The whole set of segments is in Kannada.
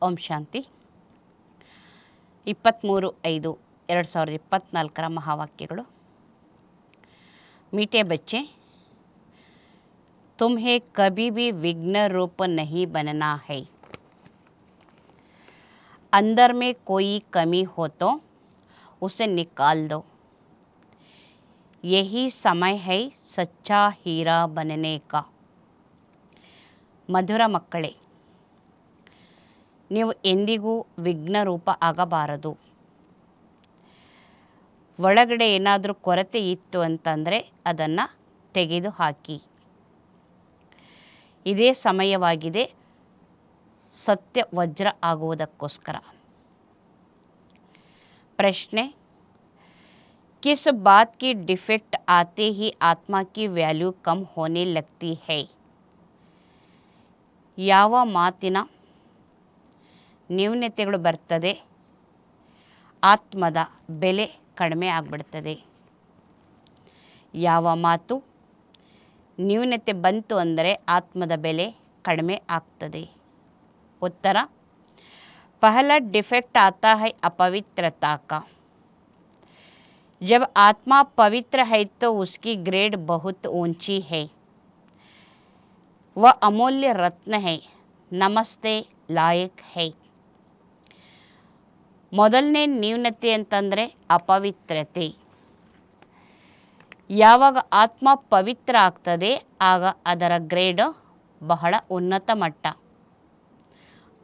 ಓಂ ಶಾಂತಿ 23/5/2024 ಮಹಾವಾಕ್ಯಗಳು. मीठे बच्चे, तुम्हें कभी भी विघ्न रूप नहीं बनना है. अंदर में कोई कमी हो तो उसे निकाल दो. यही समय है सच्चा हीरा बनने का. ಮಧುರ ಮಕ್ಕಳೇ, ನೀವು ಎಂದಿಗೂ ವಿಘ್ನ ರೂಪ ಆಗಬಾರದು. ಒಳಗಡೆ ಏನಾದರೂ ಕೊರತೆ ಇತ್ತು ಅಂತಂದರೆ ಅದನ್ನು ತೆಗೆದುಹಾಕಿ. ಇದೇ ಸಮಯವಾಗಿದೆ ಸತ್ಯ ವಜ್ರ ಆಗುವುದಕ್ಕೋಸ್ಕರ. ಪ್ರಶ್ನೆ, किस बात की डिफेक्ट आते ही आत्मा की वैल्यू कम होने लगती है? ಯಾವ ಮಾತಿನ ನ್ಯೂನತೆಗಳು ಬರ್ತದೆ ಆತ್ಮದ ಬೆಲೆ ಕಡಿಮೆ ಆಗಿಬಿಡ್ತದೆ? ಯಾವ ಮಾತು ನ್ಯೂನತೆ ಬಂತು ಅಂದರೆ ಆತ್ಮದ ಬೆಲೆ ಕಡಿಮೆ ಆಗ್ತದೆ? ಉತ್ತರ, पहला डिफेक्ट आता है अपवित्रता का. जब आत्मा पवित्र है तो उसकी ग्रेड बहुत ऊंची है. वह अमूल्य रत्न है, नमस्ते लायक है. ಮೊದಲನೇ ನ್ಯೂನತೆ ಅಂತಂದರೆ ಅಪವಿತ್ರತೆ. ಯಾವಾಗ ಆತ್ಮ ಪವಿತ್ರ ಆಗ್ತದೆ ಆಗ ಅದರ ಗ್ರೇಡ್ ಬಹಳ ಉನ್ನತ ಮಟ್ಟ,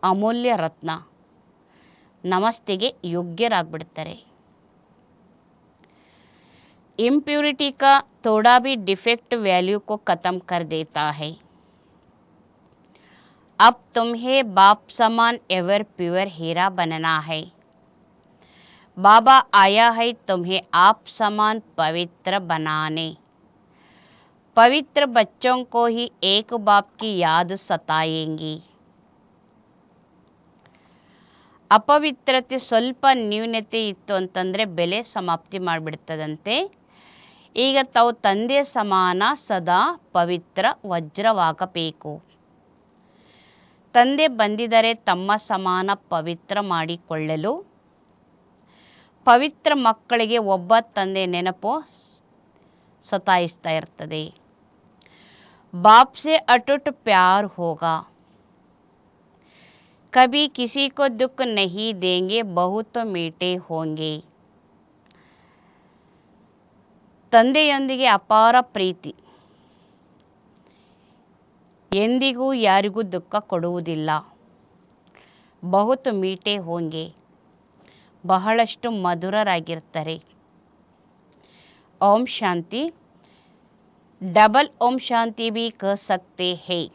ಅಮೂಲ್ಯ ರತ್ನ, ನಮಸ್ತೆಗೆ ಯೋಗ್ಯರಾಗ್ಬಿಡ್ತಾರೆ. इम्प्यूरिटी का थोड़ा भी डिफेक्ट वैल्यू को ख़त्म कर देता है. अब तुम्हें बाप समान एवर प्योर हीरा बनना है. बाबा आया है तुम्हें आप समान पवित्र बनाने. पवित्र बच्चों को ही एक बाप की याद सताएंगी. ಅಪವಿತ್ರತೆ ಸ್ವಲ್ಪ ನ್ಯೂನತೆ ಇತ್ತು ಅಂತಂದರೆ ಬೆಲೆ ಸಮಾಪ್ತಿ ಮಾಡಿಬಿಡ್ತದಂತೆ. ಈಗ ತಾವು ತಂದೆ ಸಮಾನ ಸದಾ ಪವಿತ್ರ ವಜ್ರವಾಗಬೇಕು. ತಂದೆ ಬಂದಿದ್ದರೆ ತಮ್ಮ ಸಮಾನ ಪವಿತ್ರ ಮಾಡಿಕೊಳ್ಳಲು. ಪವಿತ್ರ ಮಕ್ಕಳಿಗೆ ಒಬ್ಬ ತಂದೆ ನೆನಪು ಸತಾಯಿಸ್ತಾ ಇರ್ತದೆ. बाप से अटूट प्यार होगा. कभी किसी को दुख नहीं देंगे, बहुत मीठे होंगे. ತಂದೆಯೊಂದಿಗೆ ಅಪಾರ ಪ್ರೀತಿ, ಎಂದಿಗೂ ಯಾರಿಗೂ ದುಃಖ ಕೊಡುವುದಿಲ್ಲ. ಬಹುತ್ ಮೀಠೆ ಹೋಂಗೆ, ಬಹಳಷ್ಟು ಮಧುರರಾಗಿರ್ತಾರೆ. ಓಂ ಶಾಂತಿ. डबल ओम शांति भी कह सकते हैं.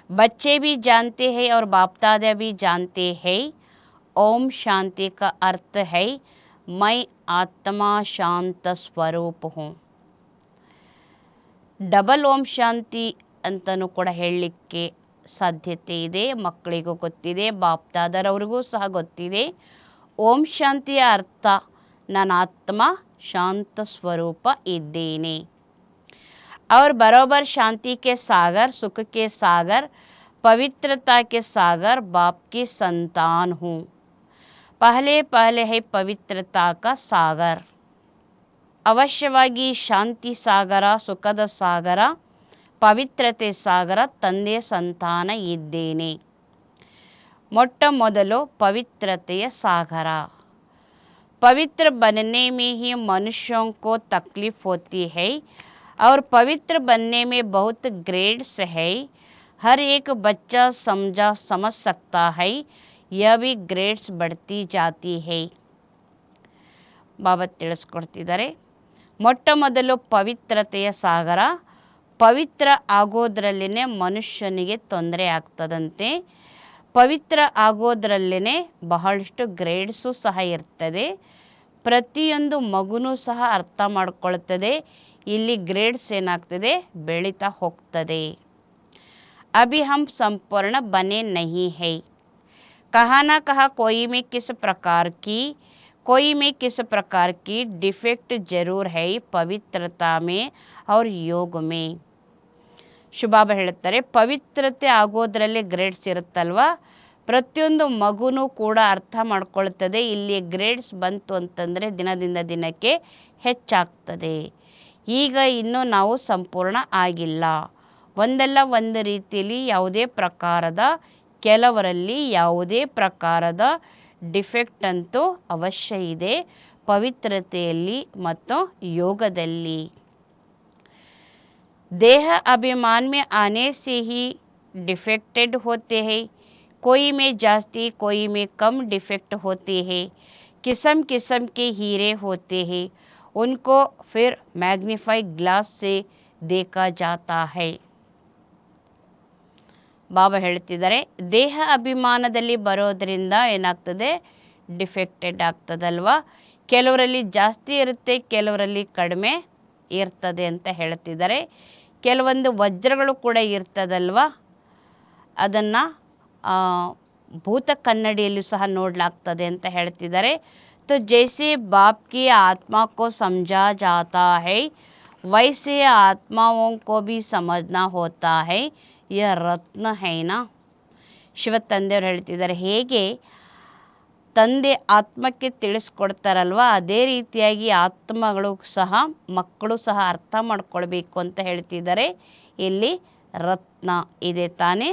बच्चे भी जानते हैं और बाप दादा भी जानते हैं. ओम शांति का अर्थ है मैं आत्मा शांत स्वरूप हूँ. ಡಬಲ್ ಓಂ ಶಾಂತಿ ಅಂತಲೂ ಕೂಡ ಹೇಳಲಿಕ್ಕೆ ಸಾಧ್ಯತೆ ಇದೆ. ಮಕ್ಕಳಿಗೂ ಗೊತ್ತಿದೆ, ಬಾಪ್ ದಾದರವ್ರಿಗೂ ಸಹ ಗೊತ್ತಿದೆ. ಓಂ ಶಾಂತಿಯ ಅರ್ಥ ನನ್ನ ಆತ್ಮ ಶಾಂತ ಸ್ವರೂಪ ಇದ್ದೇನೆ. और बराबर शांति के सागर, सुख के सागर, पवित्रता के सागर बाप की संतान हूँ. पहले पहले है पवित्रता का सागर. ಅವಶ್ಯವಾಗಿ ಶಾಂತಿ ಸಾಗರ, ಸುಖದ ಸಾಗರ, ಪವಿತ್ರತೆ ಸಾಗರ ತಂದೆ ಸಂತಾನ ಇದ್ದೇನೆ. ಮೊಟ್ಟ ಮೊದಲು ಪವಿತ್ರತೆಯ ಸಾಗರ. पवित्र बनने में ही मनुष्यों को तकलीफ होती है और पवित्र बनने में बहुत ग्रेड्स है. हर एक बच्चा समझ सकता है. यह भी ग्रेड्स बढ़ती जाती है. ಬಾಬಾ ತಿಳಿಸ್ಕೊಡ್ತಿದ್ದಾರೆ, ಮೊಟ್ಟ ಮೊದಲು ಪವಿತ್ರತೆಯ ಸಾಗರ. ಪವಿತ್ರ ಆಗೋದ್ರಲ್ಲೇ ಮನುಷ್ಯನಿಗೆ ತೊಂದರೆ ಆಗ್ತದಂತೆ. ಪವಿತ್ರ ಆಗೋದ್ರಲ್ಲೇ ಬಹಳಷ್ಟು ಗ್ರೇಡ್ಸು ಸಹ ಇರ್ತದೆ. ಪ್ರತಿಯೊಂದು ಮಗುನೂ ಸಹ ಅರ್ಥ ಮಾಡ್ಕೊಳ್ತದೆ. ಇಲ್ಲಿ ಗ್ರೇಡ್ಸ್ ಏನಾಗ್ತದೆ, ಬೆಳೀತಾ ಹೋಗ್ತದೆ. अभी हम संपूर्ण बने नहीं है. कहा ना कहा कोई में किस प्रकार की डिफेक्ट जरूर है पवित्रता में और योग में. ಶುಭಾಬ ಹೇಳ್ತಾರೆ, ಪವಿತ್ರತೆ ಆಗೋದ್ರಲ್ಲಿ ಗ್ರೇಡ್ಸ್ ಇರುತ್ತಲ್ವ, ಪ್ರತಿಯೊಂದು ಮಗುನೂ ಕೂಡ ಅರ್ಥ ಮಾಡ್ಕೊಳ್ತದೆ. ಇಲ್ಲಿ ಗ್ರೇಡ್ಸ್ ಬಂತು ಅಂತಂದರೆ ದಿನದಿಂದ ದಿನಕ್ಕೆ ಹೆಚ್ಚಾಗ್ತದೆ. ಈಗ ಇನ್ನೂ ನಾವು ಸಂಪೂರ್ಣ ಆಗಿಲ್ಲ. ಒಂದಲ್ಲ ಒಂದು ರೀತಿಯಲ್ಲಿ ಕೆಲವರಲ್ಲಿ ಯಾವುದೇ ಪ್ರಕಾರದ ಡಿಫೆಕ್ಟ್ ಅಂತೂ ಅವಶ್ಯ ಇದೆ ಪವಿತ್ರತೆಯಲ್ಲಿ ಮತ್ತು ಯೋಗದಲ್ಲಿ. देह अभिमान में आने से ही डिफेक्टेड होते हैं. कोई में जास्ती कोई में कम डिफेक्ट होते हैं. किस्म किस्म के हीरे होते हैं. उनको फिर मैग्नीफाई ग्लास से देखा जाता है. ಬಾಬಾ ಹೇಳ್ತಿದ್ದಾರೆ, ದೇಹ ಅಭಿಮಾನದಲ್ಲಿ ಬರೋದರಿಂದ ಏನಾಗ್ತದೆ, ಡಿಫೆಕ್ಟೆಡ್ ಆಗ್ತದಲ್ವ. ಕೆಲವರಲ್ಲಿ ಜಾಸ್ತಿ ಇರುತ್ತೆ, ಕೆಲವರಲ್ಲಿ ಕಡಿಮೆ ಇರ್ತದೆ ಅಂತ ಹೇಳ್ತಿದ್ದಾರೆ. ಕೆಲವೊಂದು ವಜ್ರಗಳು ಕೂಡ ಇರ್ತದಲ್ವ, ಅದನ್ನು ಭೂತ ಕನ್ನಡಿಯಲ್ಲಿ ಸಹ ನೋಡಲಾಗ್ತದೆ ಅಂತ ಹೇಳ್ತಿದ್ದಾರೆ. तो जैसे बाप की आत्मा को समझा जाता है वैसे आत्माओं को भी समझना होता है. यह रत्न है ना. ಶಿವ ತಂದೆಯವರು ಹೇಳ್ತಿದ್ದಾರೆ, ಹೇಗೆ ತಂದೆ ಆತ್ಮಕ್ಕೆ ತಿಳಿಸ್ಕೊಡ್ತಾರಲ್ವ, ಅದೇ ರೀತಿಯಾಗಿ ಮಕ್ಕಳು ಸಹ ಅರ್ಥ ಮಾಡ್ಕೊಳ್ಬೇಕು ಅಂತ ಹೇಳ್ತಿದ್ದಾರೆ. ಇಲ್ಲಿ ರತ್ನ ಇದೆ ತಾನೇ.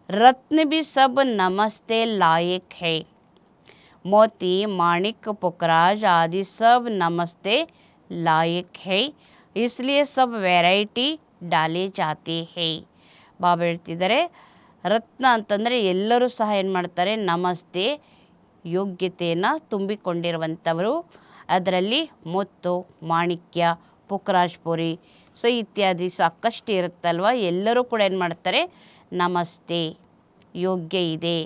ರತ್ನ ಬಿ ಸಬ್ ನಮಸ್ತೆ ಲಾಯಕ್ ಹೈ. मोती माणिक पुखराज आदि सब नमस्ते लायक है, इसलिए सब ವೆರೈಟಿ डाले जाते हैं. ಬಾಬಾ ಹೇಳ್ತಿದ್ದಾರೆ, ರತ್ನ ಅಂತಂದರೆ ಎಲ್ಲರೂ ಸಹ ಏನು ಮಾಡ್ತಾರೆ, ನಮಸ್ತೆ ಯೋಗ್ಯತೆಯನ್ನು ತುಂಬಿಕೊಂಡಿರುವಂಥವರು. ಅದರಲ್ಲಿ ಮುತ್ತು, ಮಾಣಿಕ್ಯ, ಪುಖರಾಜ್ಪುರಿ ಇತ್ಯಾದಿ ಸಾಕಷ್ಟು ಇರುತ್ತಲ್ವ. ಎಲ್ಲರೂ ಕೂಡ ಏನು ಮಾಡ್ತಾರೆ, ನಮಸ್ತೆ ಯೋಗ್ಯ ಇದೆ.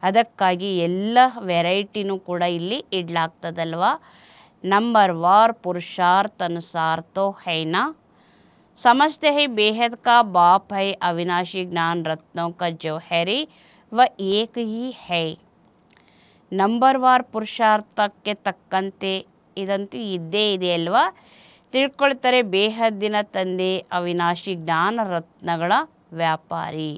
ಅದಕ್ಕಾಗಿ ಎಲ್ಲ ವೆರೈಟಿನೂ ಕೂಡ ಇಲ್ಲಿ ಇಡಲಾಗ್ತದಲ್ವ. ನಂಬರ್ ವಾರ್ ಪುರುಷಾರ್ಥ ಅನುಸಾರ ತೋ ಹೈನಾ. समझते हैं बेहद का बाप है अविनाशी ज्ञान रत्नों का जौहरी व एक ही है. ನಂಬರ್ ವಾರ್ ಪುರುಷಾರ್ಥಕ್ಕೆ ತಕ್ಕಂತೆ ಇದಂತೂ ಇದ್ದೇ ಇದೆ ಅಲ್ವಾ. ತಿಳ್ಕೊಳ್ತಾರೆ, ಬೇಹದ್ದಿನ ತಂದೆ ಅವಿನಾಶಿ ಜ್ಞಾನ ರತ್ನಗಳ ವ್ಯಾಪಾರಿ.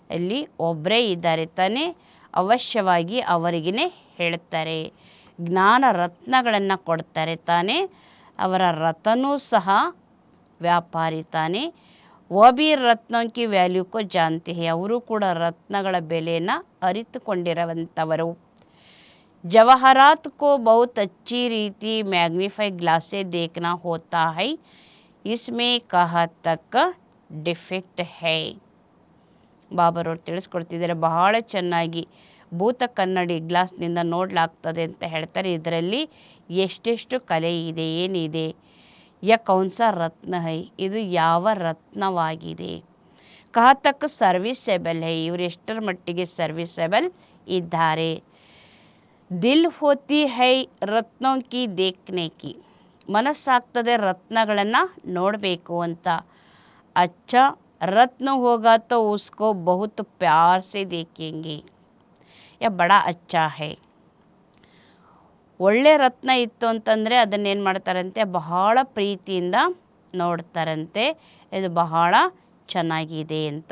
ಅಲ್ಲಿ ಒಬ್ಬರೇ ಇದ್ದಾರೆ ತಾನೇ, ಅವಶ್ಯವಾಗಿ ಅವರಿಗೇ ಹೇಳ್ತಾರೆ. ಜ್ಞಾನ ರತ್ನಗಳನ್ನು ಕೊಡ್ತಾರೆ ತಾನೇ, ಅವರ ರತನೂ ಸಹ ವ್ಯಾಪಾರಿ ತಾನೇ. ವಬಿ ರತ್ನೋಂ ಕಿ ವ್ಯಾಲ್ಯೂ ಕೋ ಜಾನ್ತೆ ಹೈ. ಅವರು ಕೂಡ ರತ್ನಗಳ ಬೆಲೆಯನ್ನು ಅರಿತುಕೊಂಡಿರುವಂಥವರು. जवाहरात को बहुत अच्छी रीति मैग्नीफाई ग्लास से देखना होता है, इसमें कहाँ तक डिफेक्ट है. ಬಾಬರವ್ರು ತಿಳಿಸ್ಕೊಡ್ತಿದ್ದಾರೆ, ಬಹಳ ಚೆನ್ನಾಗಿ ಭೂತ ಕನ್ನಡಿ ಗ್ಲಾಸ್ನಿಂದ ನೋಡಲಾಗ್ತದೆ ಅಂತ ಹೇಳ್ತಾರೆ. ಇದರಲ್ಲಿ ಎಷ್ಟೆಷ್ಟು ಕಲೆ ಇದೆ, ಏನಿದೆ. ಯ ಕೌನ್ಸ ರತ್ನ ಹೈ, ಇದು ಯಾವ ರತ್ನವಾಗಿದೆ. ಕಹಾ ತಕ್ ಸರ್ವಿಸೇಬಲ್ ಹೈ, ಇವರು ಎಷ್ಟರ ಮಟ್ಟಿಗೆ ಸರ್ವಿಸೇಬಲ್ ಇದ್ದಾರೆ. ದಿಲ್ ಹೋತಿ ಹೈ ರತ್ನೋಂ ಕಿ ದೇಖ್ನೆ ಕಿ, ಮನಸ್ಸಾಗ್ತದೆ ರತ್ನಗಳನ್ನು ನೋಡಬೇಕು ಅಂತ. ಅಚ್ಚ रत्न होगा तो उसको बहुत प्यार से देखेंगे. यह बड़ा अच्छा है. ಒಳ್ಳೆ ರತ್ನ ಇತ್ತು ಅಂತಂದರೆ ಅದನ್ನೇನು ಮಾಡ್ತಾರಂತೆ, ಬಹಳ ಪ್ರೀತಿಯಿಂದ ನೋಡ್ತಾರಂತೆ. ಇದು ಬಹಳ ಚೆನ್ನಾಗಿದೆ ಅಂತ.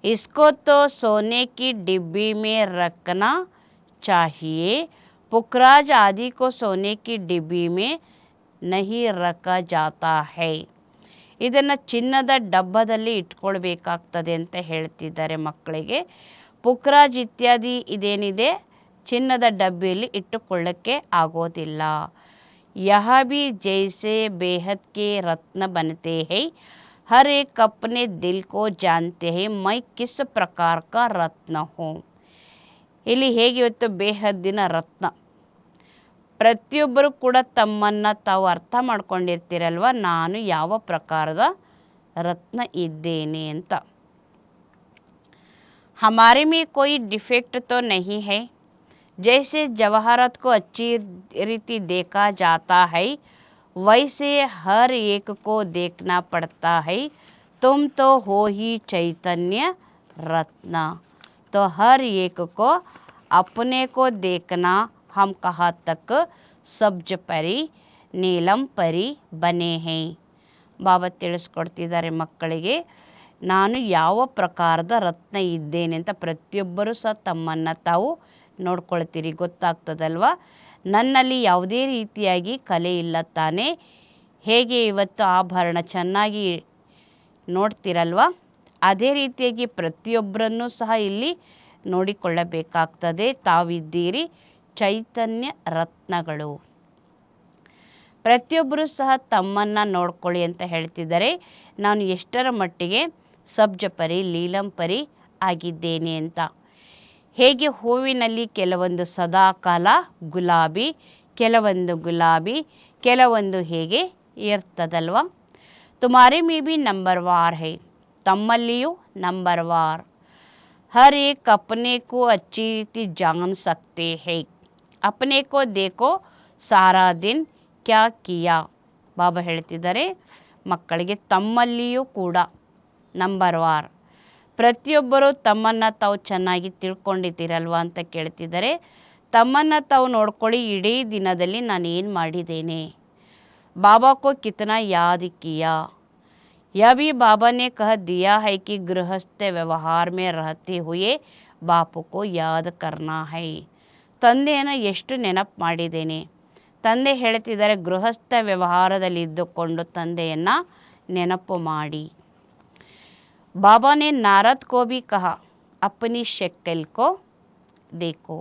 इसको तो सोने की डिब्बी में रखना चाहिए. पुखराज आदि को सोने की डिब्बी में नहीं रखा जाता है. ಇದನ್ನು ಚಿನ್ನದ ಡಬ್ಬದಲ್ಲಿ ಇಟ್ಕೊಳ್ಬೇಕಾಗ್ತದೆ ಅಂತ ಹೇಳ್ತಿದ್ದಾರೆ ಮಕ್ಕಳಿಗೆ. ಪುಖರಾಜ್ ಇತ್ಯಾದಿ ಇದೇನಿದೆ, ಚಿನ್ನದ ಡಬ್ಬಿಯಲ್ಲಿ ಇಟ್ಟುಕೊಳ್ಳಕ್ಕೆ ಆಗೋದಿಲ್ಲ. ಯಹ ಭಿ ಜೈಸೆ ಬೇಹದ್ ಕೆ ರತ್ನ ಬನತೆ ಹೈ, ಹರ್ ಏಕ್ ಅಪ್ನೆ ದಿಲ್ ಕೋ ಜಾನ್ತೆ ಹೈ ಮೈ ಕಿಸ್ ಪ್ರಕಾರ ಕಾ ರತ್ನ ಹೂಂ. ಇಲ್ಲಿ ಹೇಗೆ ಇವತ್ತು ಬೇಹದ್ದಿನ ರತ್ನ, ಪ್ರತಿಯೊಬ್ಬರು ಕೂಡ ತಮ್ಮನ್ನು ತಾವು ಅರ್ಥ ಮಾಡ್ಕೊಂಡಿರ್ತೀರಲ್ವ, ನಾನು ಯಾವ ಪ್ರಕಾರದ ರತ್ನ ಇದ್ದೇನೆ ಅಂತ. ಹಮಾರೆ ಮೇ ಕೋಯಿ ಡಿಫೆಕ್ಟ್ ತೋ ನಹಿ ಹೈ. ಜೈಸೆ ಜವಾಹರತ್ ಕೋ ಅಚ್ಚಿ ರೀತಿ ದೇಖಾ ಜಾತಾ ಹೈ ವೈಸೆ ಹರ್ ಏಕ್ ಕೋ ದೇಖ್ನಾ ಪಡ್ತಾ ಹೈ. ತುಮ್ ತೋ ಹೋ ಹಿ ಚೈತನ್ಯ ರತ್ನ. तो हर एक को अपने को देखना, हम कहाँ तक ಸಬ್ಜ ಪರಿ ನೀಲಂ ಪರಿ ಬನೆ ಹೈ. ಬಾಬಾ ತಿಳಿಸ್ಕೊಡ್ತಿದ್ದಾರೆ ಮಕ್ಕಳಿಗೆ, ನಾನು ಯಾವ ಪ್ರಕಾರದ ರತ್ನ ಇದ್ದೇನೆ ಅಂತ ಪ್ರತಿಯೊಬ್ಬರೂ ಸಹ ತಮ್ಮನ್ನು ತಾವು ನೋಡ್ಕೊಳ್ತೀರಿ, ಗೊತ್ತಾಗ್ತದಲ್ವ. ನನ್ನಲ್ಲಿ ಯಾವುದೇ ರೀತಿಯಾಗಿ ಕಲೆ ಇಲ್ಲ ತಾನೇ. ಹೇಗೆ ಇವತ್ತು ಆಭರಣ ಚೆನ್ನಾಗಿ ನೋಡ್ತಿರಲ್ವ, ಅದೇ ರೀತಿಯಾಗಿ ಪ್ರತಿಯೊಬ್ಬರನ್ನೂ ಸಹ ಇಲ್ಲಿ ನೋಡಿಕೊಳ್ಳಬೇಕಾಗ್ತದೆ. ತಾವಿದ್ದೀರಿ ಚೈತನ್ಯ ರತ್ನಗಳು. ಪ್ರತಿಯೊಬ್ಬರೂ ಸಹ ತಮ್ಮನ್ನು ನೋಡ್ಕೊಳ್ಳಿ ಅಂತ ಹೇಳ್ತಿದ್ದಾರೆ. ನಾನು ಎಷ್ಟರ ಮಟ್ಟಿಗೆ ಸಬ್ಜಪರಿ ಲೀಲಂಪರಿ ಆಗಿದ್ದೇನೆ ಅಂತ. ಹೇಗೆ ಹೂವಿನಲ್ಲಿ ಕೆಲವೊಂದು ಸದಾಕಾಲ ಗುಲಾಬಿ, ಕೆಲವೊಂದು ಗುಲಾಬಿ, ಕೆಲವೊಂದು ಹೇಗೆ ಇರ್ತದಲ್ವ. ತುಮಾರೆ ಮೇ ಬಿ ನಂಬರ್ ವಾರ್ ಹೈ, ತಮ್ಮಲ್ಲಿಯೂ ನಂಬರ್ ವಾರ್. हर एक अपने को अच्छी रीति जान सकते हैं. अपने को देखो सारा दिन क्या किया. ಬಾಬಾ ಹೇಳ್ತಿದ್ದಾರೆ ಮಕ್ಕಳಿಗೆ ತಮ್ಮಲ್ಲಿಯೂ ಕೂಡ ನಂಬರ್ ವಾರ್. ಪ್ರತಿಯೊಬ್ಬರು ತಮ್ಮನ್ನು ತಾವು ಚೆನ್ನಾಗಿ ತಿಳ್ಕೊಂಡಿದ್ದೀರಲ್ವ ಅಂತ ಕೇಳ್ತಿದ್ದಾರೆ. ತಮ್ಮನ್ನು ತಾವು ನೋಡ್ಕೊಳ್ಳಿ, ಇಡೀ ದಿನದಲ್ಲಿ ನಾನು ಏನು ಮಾಡಿದ್ದೇನೆ, ಬಾಬಾ ಕೋ ಕಿತನಾ ಯಾದ್ ಕಿಯಾ. यह भी बाबा ने कह दिया है कि गृहस्थ व्यवहार में रहते हुए बापू को याद करना है. ತಂದೆಯನ್ನು ಎಷ್ಟು ನೆನಪು ಮಾಡಿದ್ದೇನೆ. ತಂದೆ ಹೇಳ್ತಿದ್ದಾರೆ ಗೃಹಸ್ಥ ವ್ಯವಹಾರದಲ್ಲಿ ಇದ್ದುಕೊಂಡು ತಂದೆಯನ್ನು ನೆನಪು ಮಾಡಿ. बाबा ने नारद को भी कहा अपनी शक्ल को देखो.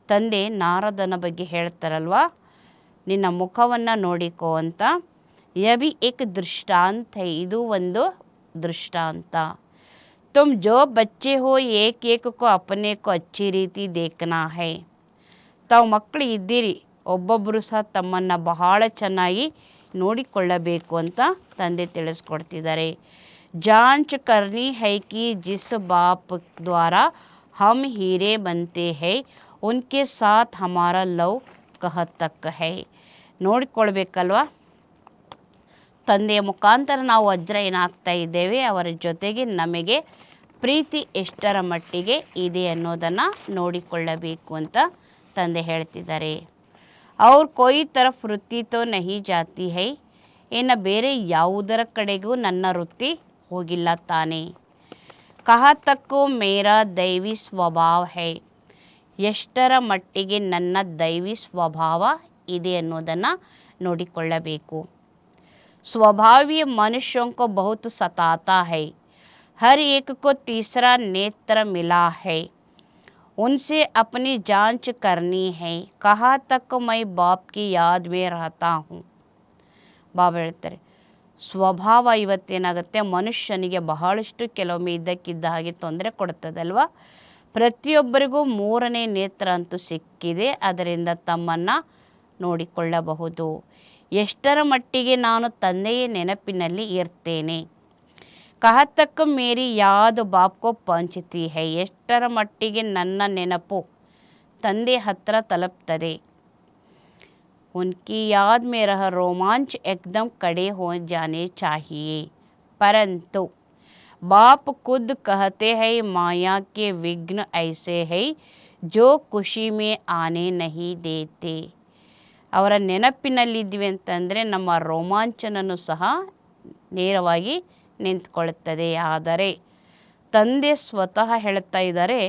ತಂದೆ ನಾರದನ ಬಗ್ಗೆ ಹೇಳ್ತಾರಲ್ವ, ನಿನ್ನ ಮುಖವನ್ನು ನೋಡಿಕೋ ಅಂತ. यह भी एक दृष्टांत है, ಇದು ಒಂದು ದೃಷ್ಟಾಂತ. तुम जो बच्चे हो एक एक को अपने को अच्छी ರೀತಿ देखना है. ತಾವು ಮಕ್ಕಳು ಇದ್ದೀರಿ, ಒಬ್ಬೊಬ್ಬರು ಸಹ ತಮ್ಮನ್ನು ಬಹಳ ಚೆನ್ನಾಗಿ ನೋಡಿಕೊಳ್ಳಬೇಕು ಅಂತ ತಂದೆ ತಿಳಿಸ್ಕೊಡ್ತಿದ್ದಾರೆ. जांच करनी है कि जिस बाप द्वारा हम हीरे बनते हैं उनके साथ हमारा लव कहाँ तक है. ನೋಡಿಕೊಳ್ಬೇಕಲ್ವ, ತಂದೆಯ ಮುಖಾಂತರ ನಾವು ವಜ್ರ ಏನಾಗ್ತಾ ಇದ್ದೇವೆ, ಅವರ ಜೊತೆಗೆ ನಮಗೆ ಪ್ರೀತಿ ಎಷ್ಟರ ಮಟ್ಟಿಗೆ ಇದೆ ಅನ್ನೋದನ್ನು ನೋಡಿಕೊಳ್ಳಬೇಕು ಅಂತ ತಂದೆ ಹೇಳ್ತಿದ್ದಾರೆ. ಅವ್ರ ಕೊಯ್ ತರಫ್ ವೃತ್ತಿ ತೋ ನಹಿ ಜಾತಿ ಹೈ. ಇನ್ನು ಬೇರೆ ಯಾವುದರ ಕಡೆಗೂ ನನ್ನ ವೃತ್ತಿ ಹೋಗಿಲ್ಲ ತಾನೇ. ಕಹಾ ತಕ್ಕು ಮೇರಾ ದೈವಿ ಸ್ವಭಾವ ಹೈ. ಎಷ್ಟರ ಮಟ್ಟಿಗೆ ನನ್ನ ದೈವಿ ಸ್ವಭಾವ ಇದೆ ಅನ್ನೋದನ್ನು ನೋಡಿಕೊಳ್ಳಬೇಕು. स्वभावी मनुष्यों को बहुत सताता है. हर एक को तीसरा नेत्र मिला है. उनसे अपनी जांच करनी है. कहाँ तक मैं बाप की याद में रहता हूँ. ಬಾಬಾ ಹೇಳ್ತಾರೆ ಸ್ವಭಾವ ಇವತ್ತೇನಾಗುತ್ತೆ, ಮನುಷ್ಯನಿಗೆ ಬಹಳಷ್ಟು ಕೆಲವೊಮ್ಮೆ ಇದ್ದಕ್ಕಿದ್ದ ಹಾಗೆ ತೊಂದರೆ ಕೊಡ್ತದಲ್ವ. ಪ್ರತಿಯೊಬ್ಬರಿಗೂ ಮೂರನೇ ನೇತ್ರ ಅಂತೂ ಸಿಕ್ಕಿದೆ, ಅದರಿಂದ ತಮ್ಮನ್ನು ನೋಡಿಕೊಳ್ಳಬಹುದು. ಎಷ್ಟರ ಮಟ್ಟಿಗೆ ನಾನು ತಂದೆಯ ನೆನಪಿನಲ್ಲಿ ಇರ್ತೇನೆ. ಕಹತಕ್ಕ ಮೇರಿ ಯಾದ್ ಬಾಪ್ಕೋ ಪಂಚ್ತಿ ಹೈ. ಎಷ್ಟರ ಮಟ್ಟಿಗೆ ನನ್ನ ನೆನಪು ತಂದೆ ಹತ್ರ ತಲುಪ್ತದೆ. उनकी याद में रह रोमांच एकदम कड़े हो जाने चाहिए. परंतु बाप खुद कहते हैं माया के विघ्न ऐसे हैं जो खुशी में आने नहीं देते. ಅವರ ನೆನಪಿನಲ್ಲಿದ್ವಿ ಅಂತಂದರೆ ನಮ್ಮ ರೋಮಾಂಚನೂ ಸಹ ನೇರವಾಗಿ ನಿಂತ್ಕೊಳ್ಳುತ್ತದೆ. ಆದರೆ ತಂದೆ ಸ್ವತಃ ಹೇಳ್ತಾ ಇದ್ದಾರೆ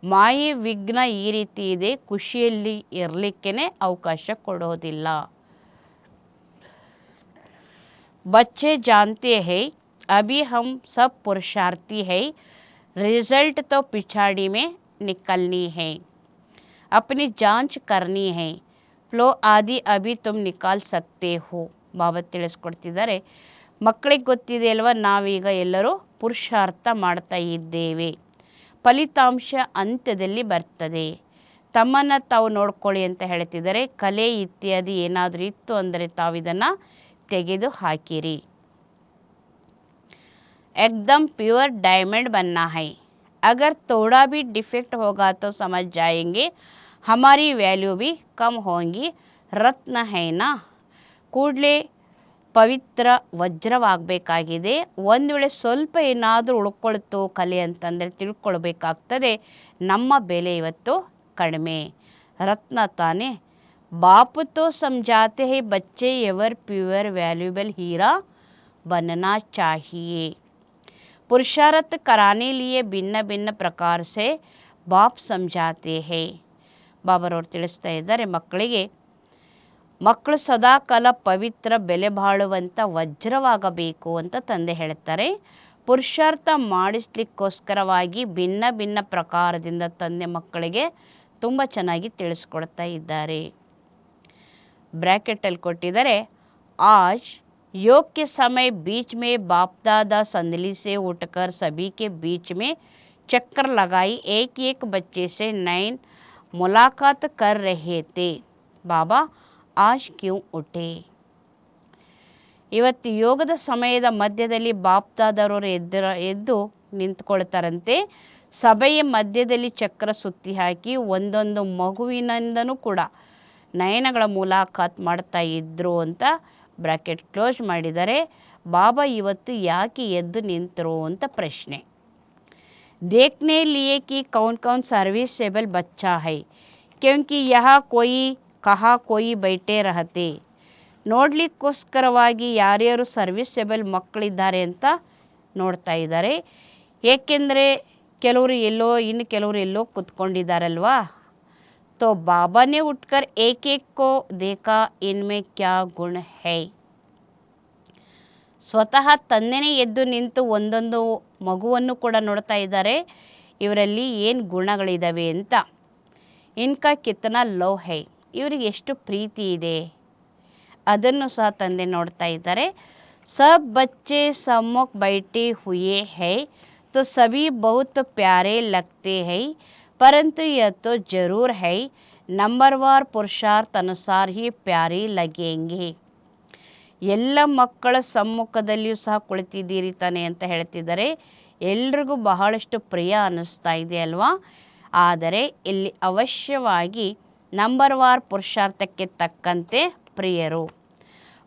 ಮಾಯೆ ವಿಘ್ನ ಈ ರೀತಿ ಇದೆ, ಖುಷಿಯಲ್ಲಿ ಇರಲಿಕ್ಕೇ ಅವಕಾಶ ಕೊಡೋದಿಲ್ಲ. बच्चे जानते हैं अभी हम सब पुरुषार्थी है, रिजल्ट तो पिछाड़ी में निकलनी है. अपनी जांच करनी है. ಫ್ಲೋ ಆದಿ ಅಭಿ ತುಮ್ ನಿಕಾಲ್ ಸಕ್ತೆ ಹೋ. ಬಾಬಾ ತಿಳಿಸ್ಕೊಡ್ತಿದ್ದಾರೆ ಮಕ್ಕಳಿಗೆ ಗೊತ್ತಿದೆ ಅಲ್ವ, ನಾವೀಗ ಎಲ್ಲರೂ ಪುರುಷಾರ್ಥ ಮಾಡ್ತಾ ಇದ್ದೇವೆ, ಫಲಿತಾಂಶ ಅಂತ್ಯದಲ್ಲಿ ಬರ್ತದೆ. ತಮ್ಮನ್ನು ತಾವು ನೋಡ್ಕೊಳ್ಳಿ ಅಂತ ಹೇಳ್ತಿದ್ದಾರೆ. ಕಲೆ ಇತ್ಯಾದಿ ಏನಾದರೂ ಇತ್ತು ಅಂದರೆ ತಾವು ಇದನ್ನು ತೆಗೆದು ಹಾಕಿರಿ. एकदम प्योर डायमंड बनना है. अगर थोड़ा भी डिफेक्ट होगा तो समझ जाएंगे हमारी वैल्यू भी कम होंगी. ರತ್ನ ಹೈನಾ ಕೂಡಲೇ ಪವಿತ್ರ ವಜ್ರವಾಗಬೇಕಾಗಿದೆ. ಒಂದು ವೇಳೆ ಸ್ವಲ್ಪ ಏನಾದರೂ ಉಳ್ಕೊಳ್ತು ಕಲೆ ಅಂತಂದರೆ ತಿಳ್ಕೊಳ್ಬೇಕಾಗ್ತದೆ ನಮ್ಮ ಬೆಲೆ ಇವತ್ತು ಕಡಿಮೆ. ರತ್ನ ತಾನೇ. बाप तो समझाते हैं बच्चे एवर प्योर वैल्यूबल हीरा बनना चाहिए. पुरुषार्थ कराने लिए भिन्न भिन्न प्रकार से बाप समझाते हैं. ಬಾಬರವರು ತಿಳಿಸ್ತಾ ಇದ್ದಾರೆ ಮಕ್ಕಳು ಸದಾಕಾಲ ಪವಿತ್ರ ಬೆಲೆ ಬಾಳುವಂಥ ವಜ್ರವಾಗಬೇಕು ಅಂತ ತಂದೆ ಹೇಳ್ತಾರೆ. ಪುರುಷಾರ್ಥ ಮಾಡಿಸ್ಲಿಕ್ಕೋಸ್ಕರವಾಗಿ ಭಿನ್ನ ಭಿನ್ನ ಪ್ರಕಾರದಿಂದ ತಂದೆ ಮಕ್ಕಳಿಗೆ ತುಂಬ ಚೆನ್ನಾಗಿ ತಿಳಿಸ್ಕೊಡ್ತಾ ಇದ್ದಾರೆ. ಬ್ರ್ಯಾಕೆಟಲ್ಲಿ ಕೊಟ್ಟಿದ್ದಾರೆ, आज योग के समय बीच में बाप दादा संदली से उठकर सभी के बीच में चक्कर लगाई एक एक बच्चे से नैन मुलाकात कर रहे थे. बाबा आज क्यों उठे? ಇವತ್ತು ಯೋಗದ ಸಮಯದ ಮಧ್ಯದಲ್ಲಿ ಬಾಪ್ದಾದರವರು ಎದ್ದು ನಿಂತ್ಕೊಳ್ತಾರಂತೆ. ಸಭೆಯ ಮಧ್ಯದಲ್ಲಿ ಚಕ್ರ ಸುತ್ತಿ ಹಾಕಿ ಒಂದೊಂದು ಮಗುವಿನಿಂದನೂ ಕೂಡ ನಯನಗಳ ಮುಲಾಖಾತ್ ಮಾಡ್ತಾ ಇದ್ರು ಅಂತ ಬ್ರಾಕೆಟ್ ಕ್ಲೋಸ್ ಮಾಡಿದ್ದಾರೆ. ಬಾಬಾ ಇವತ್ತು ಯಾಕೆ ಎದ್ದು ನಿಂತರು ಅಂತ ಪ್ರಶ್ನೆ. देखने लिए कि कौन कौन सर्विसेबल बच्चा है क्योंकि यहाँ कोई कहाँ कोई बैठे रहते. ನೋಡಲಿಕ್ಕೋಸ್ಕರವಾಗಿ ಯಾರ್ಯಾರು ಸರ್ವಿಸೇಬಲ್ ಮಕ್ಕಳಿದ್ದಾರೆ ಅಂತ ನೋಡ್ತಾ ಇದ್ದಾರೆ. ಏಕೆಂದರೆ ಕೆಲವರು ಎಲ್ಲೋ ಇನ್ನು ಕೆಲವರು ಎಲ್ಲೋ ಕೂತ್ಕೊಂಡಿದ್ದಾರಲ್ವಾ. तो बाबा ने उठकर एक एक को देखा इनमें क्या गुण है. ಸ್ವತಃ ತಂದೆನೇ ಎದ್ದು ನಿಂತು ಒಂದೊಂದು ಮಗುವನ್ನು ಕೂಡ ನೋಡ್ತಾ ಇದ್ದಾರೆ, ಇವರಲ್ಲಿ ಏನು ಗುಣಗಳಿದ್ದಾವೆ ಅಂತ. ಇನ್ಕಾ ಕಿತನಾ ಲವ್ ಹೈ, ಇವರಿಗೆ ಎಷ್ಟು ಪ್ರೀತಿ ಇದೆ ಅದನ್ನು ಸಹ ತಂದೆ ನೋಡ್ತಾ ಇದ್ದಾರೆ. ಸಬ್ ಬಚ್ಚೆ ಸಮ್ಮುಖ ಬೈಠೆ ಹುಯೇ ಹೈ तो सभी बहुत प्यारे लगते हैं परंतु यह तो जरूर है नंबरवार पुरुषार्थ अनुसार ही प्यारे लगेंगे. ಎಲ್ಲ ಮಕ್ಕಳ ಸಮ್ಮುಖದಲ್ಲಿಯೂ ಸಹ ಕುಳಿತಿದ್ದೀರಿ ತಾನೆ ಅಂತ ಹೇಳ್ತಿದ್ದಾರೆ. ಎಲ್ರಿಗೂ ಬಹಳಷ್ಟು ಪ್ರಿಯ ಅನ್ನಿಸ್ತಾ ಇದೆ ಅಲ್ವಾ. ಆದರೆ ಇಲ್ಲಿ ಅವಶ್ಯವಾಗಿ ನಂಬರ್ವಾರ್ ಪುರುಷಾರ್ಥಕ್ಕೆ ತಕ್ಕಂತೆ ಪ್ರಿಯರು.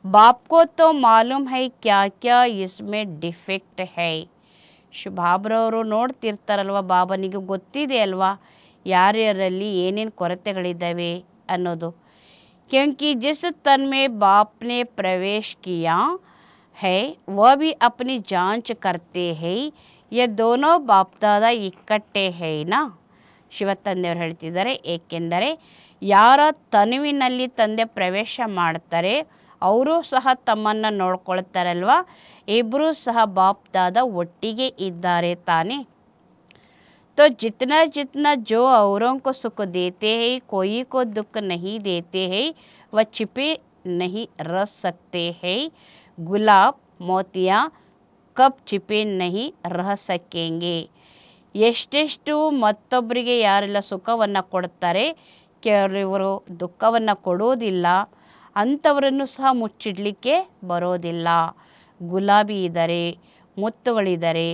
ಬಾಪ್ಕೋ ತೋ ಮಾಲೂಮ್ ಹೈ ಕ್ಯಾ ಕ್ಯಾ ಇಸ್ಮೇ ಡಿಫೆಕ್ಟ್ ಹೈ. ಬಾಬ್ರವರು ನೋಡ್ತಿರ್ತಾರಲ್ವ, ಬಾಬನಿಗೂ ಗೊತ್ತಿದೆ ಅಲ್ವಾ ಯಾರ್ಯಾರಲ್ಲಿ ಏನೇನು ಕೊರತೆಗಳಿದ್ದಾವೆ ಅನ್ನೋದು. क्योंकि जिस तन में बाप ने प्रवेश किया है वह भी अपनी जांच करते हैं. ये दोनों बाप दादा इकट्ठे है ना. ಶಿವತಂದೆಯವರು ಹೇಳ್ತಿದ್ದಾರೆ, ಏಕೆಂದರೆ ಯಾರ ತನುವಿನಲ್ಲಿ ತಂದೆ ಪ್ರವೇಶ ಮಾಡ್ತಾರೆ ಅವರು ಸಹ ತಮ್ಮನ್ನು ನೋಡ್ಕೊಳ್ತಾರಲ್ವ, ಇಬ್ಬರೂ ಸಹ ಬಾಪ್ ದಾದ ಒಟ್ಟಿಗೆ ಇದ್ದಾರೆ ತಾನೆ. तो जितना जितना जो औरों को सुख देते हैं कोई को दुख नहीं देते हैं वह छिपे नहीं रह सकते हैं. गुलाब मोतिया कब छिपे नहीं रह सकेंगे. ಎಷ್ಟೆಷ್ಟು ಮತ್ತೊಬ್ಬರಿಗೆ ಯಾರೆಲ್ಲ ಸುಖವನ್ನು ಕೊಡ್ತಾರೆ, ಕೆಲವರು ದುಃಖವನ್ನು ಕೊಡೋದಿಲ್ಲ, ಅಂಥವರನ್ನು ಸಹ ಮುಚ್ಚಿಡಲಿಕ್ಕೆ ಬರೋದಿಲ್ಲ. ಗುಲಾಬಿ ಇದ್ದಾರೆ, ಮುತ್ತುಗಳಿದ್ದಾರೆ,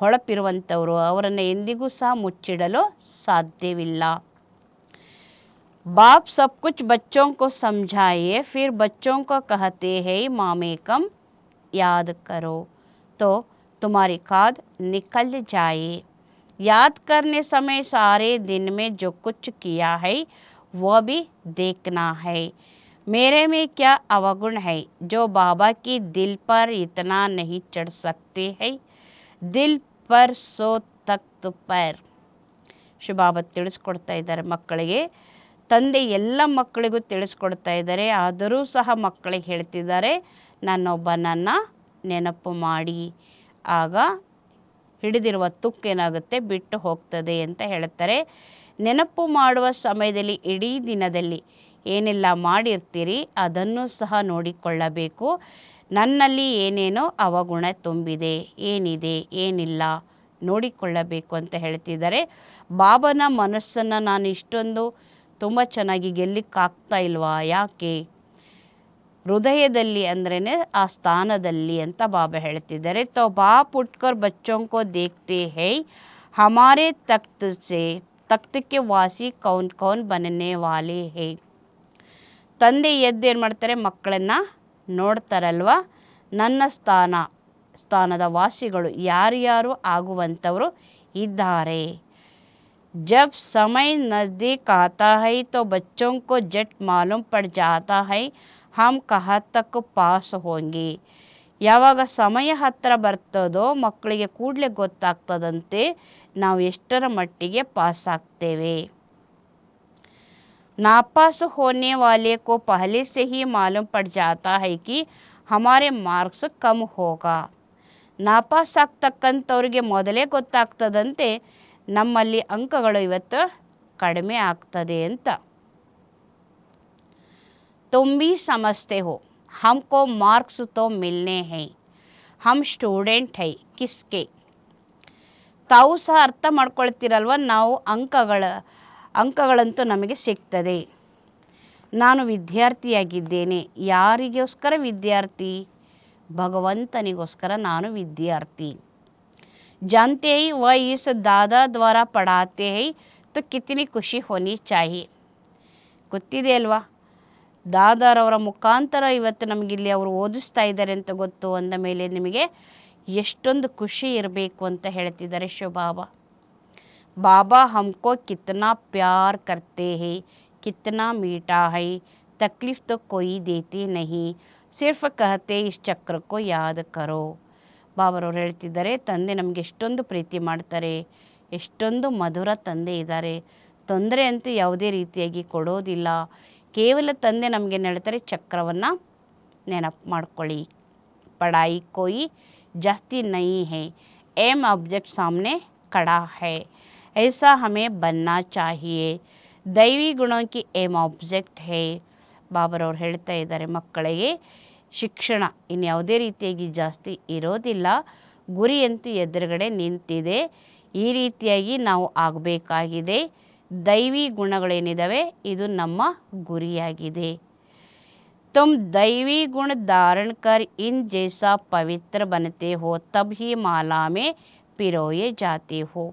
ಹೊಳಪಿರುವಂಥವರು, ಅವರನ್ನು ಎಂದಿಗೂ ಸಹ ಮುಚ್ಚಿಡಲು ಸಾಧ್ಯವಿಲ್ಲ. बाप सब कुछ बच्चों को समझाए फिर बच्चों को कहते हैं मामेकम याद करो तो तुम्हारी खाद निकल जाए. याद करने समय सारे दिन में जो कुछ किया है वह भी देखना है. मेरे में क्या अवगुण है जो बाबा की दिल पर इतना नहीं चढ़ सकते हैं. ದಿಲ್ ಪರ್ ಸೋ ತಖ್ತ್ ಪರ್. ಶಿವಬಾಬಾ ತಿಳಿಸ್ಕೊಡ್ತಾ ಇದ್ದಾರೆ ಮಕ್ಕಳಿಗೆ. ತಂದೆ ಎಲ್ಲ ಮಕ್ಕಳಿಗೂ ತಿಳಿಸ್ಕೊಡ್ತಾ ಇದ್ದಾರೆ. ಆದರೂ ಸಹ ಮಕ್ಕಳಿಗೆ ಹೇಳ್ತಿದ್ದಾರೆ, ನನ್ನೊಬ್ಬನನ್ನು ನೆನಪು ಮಾಡಿ, ಆಗ ಹಿಡಿದಿರುವ ತುಕ್ಕೇನಾಗುತ್ತೆ ಬಿಟ್ಟು ಹೋಗ್ತದೆ ಅಂತ ಹೇಳ್ತಾರೆ. ನೆನಪು ಮಾಡುವ ಸಮಯದಲ್ಲಿ ಇಡೀ ದಿನದಲ್ಲಿ ಏನೆಲ್ಲ ಮಾಡಿರ್ತೀರಿ ಅದನ್ನು ಸಹ ನೋಡಿಕೊಳ್ಳಬೇಕು. ನನ್ನಲ್ಲಿ ಏನೇನೋ ಅವಗುಣ ತುಂಬಿದೆ, ಏನಿದೆ ಏನಿಲ್ಲ ನೋಡಿಕೊಳ್ಳಬೇಕು ಅಂತ ಹೇಳ್ತಿದ್ದಾರೆ. ಬಾಬನ ಮನಸ್ಸನ್ನು ನಾನು ಇಷ್ಟೊಂದು ತುಂಬ ಚೆನ್ನಾಗಿ ಗೆಲ್ಲಿಕ್ಕಾಗ್ತಾ ಇಲ್ವಾ, ಯಾಕೆ? ಹೃದಯದಲ್ಲಿ ಅಂದ್ರೇ ಆ ಸ್ಥಾನದಲ್ಲಿ ಅಂತ ಬಾಬಾ ಹೇಳ್ತಿದ್ದಾರೆ. ತೋ ಬಾಪ್ ಉಟ್ಕರ್ ಬಚ್ಚೋಂಕೋ ದೇಖ್ತೆ ಹೈ ಹಮಾರೆ ತಖ್ತ್ ಸೆ ತಖ್ತಕ್ಕೆ ವಾಸಿ ಕೌನ್ ಕೌನ್ ಬನನೆ ವಾಲೆ ಹೈ. ತಂದೆ ಎದ್ದು ಏನು ಮಾಡ್ತಾರೆ, ಮಕ್ಕಳನ್ನು ನೋಡ್ತಾರಲ್ವ, ನನ್ನ ಸ್ಥಾನದ ವಾಸಿಗಳು ಯಾರ್ಯಾರು ಆಗುವಂಥವರು ಇದ್ದಾರೆ. जब समय नज़दीक आता है तो बच्चों को झट मालूम पड़ जाता है हम कहाँ तक पास होंगे. ಯಾವಾಗ ಸಮಯ ಹತ್ತಿರ ಬರ್ತದೋ ಮಕ್ಕಳಿಗೆ ಕೂಡಲೇ ಗೊತ್ತಾಗ್ತದಂತೆ ನಾವು ಎಷ್ಟರ ಮಟ್ಟಿಗೆ ಪಾಸ್ ಆಗ್ತೇವೆ. नापास होने वाले को पहले से ही मालूम पड़ जाता है कि हमारे मार्क्स कम होगा. ನಾಪಾಸ್ ಆಗ್ತಕ್ಕಂಥವ್ರಿಗೆ ಮೊದಲೇ ಗೊತ್ತಾಗ್ತದಂತೆ ನಮ್ಮಲ್ಲಿ ಅಂಕಗಳು ಇವತ್ತು ಕಡಿಮೆ ಆಗ್ತದೆ ಅಂತ. तुम भी समझते हो हमको मार्क्स तो मिलने हैं हम स्टूडेंट है किसके. ತಾವು ಸಹ ಅರ್ಥ ಮಾಡ್ಕೊಳ್ತೀರಲ್ವ, ನಾವು ಅಂಕಗಳಂತೂ ನಮಗೆ ಸಿಗ್ತದೆ. ನಾನು ವಿದ್ಯಾರ್ಥಿಯಾಗಿದ್ದೇನೆ. ಯಾರಿಗೋಸ್ಕರ ವಿದ್ಯಾರ್ಥಿ? ಭಗವಂತನಿಗೋಸ್ಕರ ನಾನು ವಿದ್ಯಾರ್ಥಿ. जानते ही वह इस दादा द्वारा पढ़ाते हैं तो कितनी खुशी होनी चाहिए. ಗೊತ್ತಿದೆ ಅಲ್ವಾ, ದಾದಾರವರ ಮುಖಾಂತರ ಇವತ್ತು ನಮಗಿಲ್ಲಿ ಅವರು ಓದಿಸ್ತಾ ಇದ್ದಾರೆ ಅಂತ ಗೊತ್ತು ಅಂದ ಮೇಲೆ ನಿಮಗೆ ಎಷ್ಟೊಂದು ಖುಷಿ ಇರಬೇಕು ಅಂತ ಹೇಳ್ತಿದ್ದಾರೆ ಶಿವಬಾಬಾ. बाबा हमको कितना प्यार करते हैं, कितना मीठा है, तकलीफ तो कोई देती नहीं, सिर्फ कहते इस चक्र को याद करो. ಬಾಬರವ್ರು ಹೇಳ್ತಿದ್ದಾರೆ, ತಂದೆ ನಮಗೆ ಎಷ್ಟೊಂದು ಪ್ರೀತಿ ಮಾಡ್ತಾರೆ, ಎಷ್ಟೊಂದು ಮಧುರ ತಂದೆ ಇದ್ದಾರೆ, ತೊಂದರೆ ಅಂತೂ ಯಾವುದೇ ರೀತಿಯಾಗಿ ಕೊಡೋದಿಲ್ಲ. ಕೇವಲ ತಂದೆ ನಮಗೆ ಹೇಳ್ತಾರೆ ಚಕ್ರವನ್ನು ನೆನಪು ಮಾಡ್ಕೊಳ್ಳಿ. ಪಢಾಯಿ ಕೋಯಿ ಜಾಸ್ತಿ ನೈ ಹೈ, एम ऑब्जेक्ट सामने खड़ा है, ऐसा हमें बनना चाहिए. ದೈವಿ ಗುಣಕ್ಕೆ एम ऑब्जेक्ट है. ಬಾಬರವ್ರು ಹೇಳ್ತಾ ಇದ್ದಾರೆ, ಮಕ್ಕಳಿಗೆ ಶಿಕ್ಷಣ ಇನ್ಯಾವುದೇ ರೀತಿಯಾಗಿ ಜಾಸ್ತಿ ಇರೋದಿಲ್ಲ, ಗುರಿಯಂತೂ ಎದುರುಗಡೆ ನಿಂತಿದೆ. ಈ ರೀತಿಯಾಗಿ ನಾವು ಆಗಬೇಕಾಗಿದೆ. ದೈವಿ ಗುಣಗಳೇನಿದ್ದಾವೆ ಇದು ನಮ್ಮ ಗುರಿಯಾಗಿದೆ. तुम दैवी गुण धारण कर इन जैसा पवित्र बनते हो तब ही माला में पिरोए जाते हो.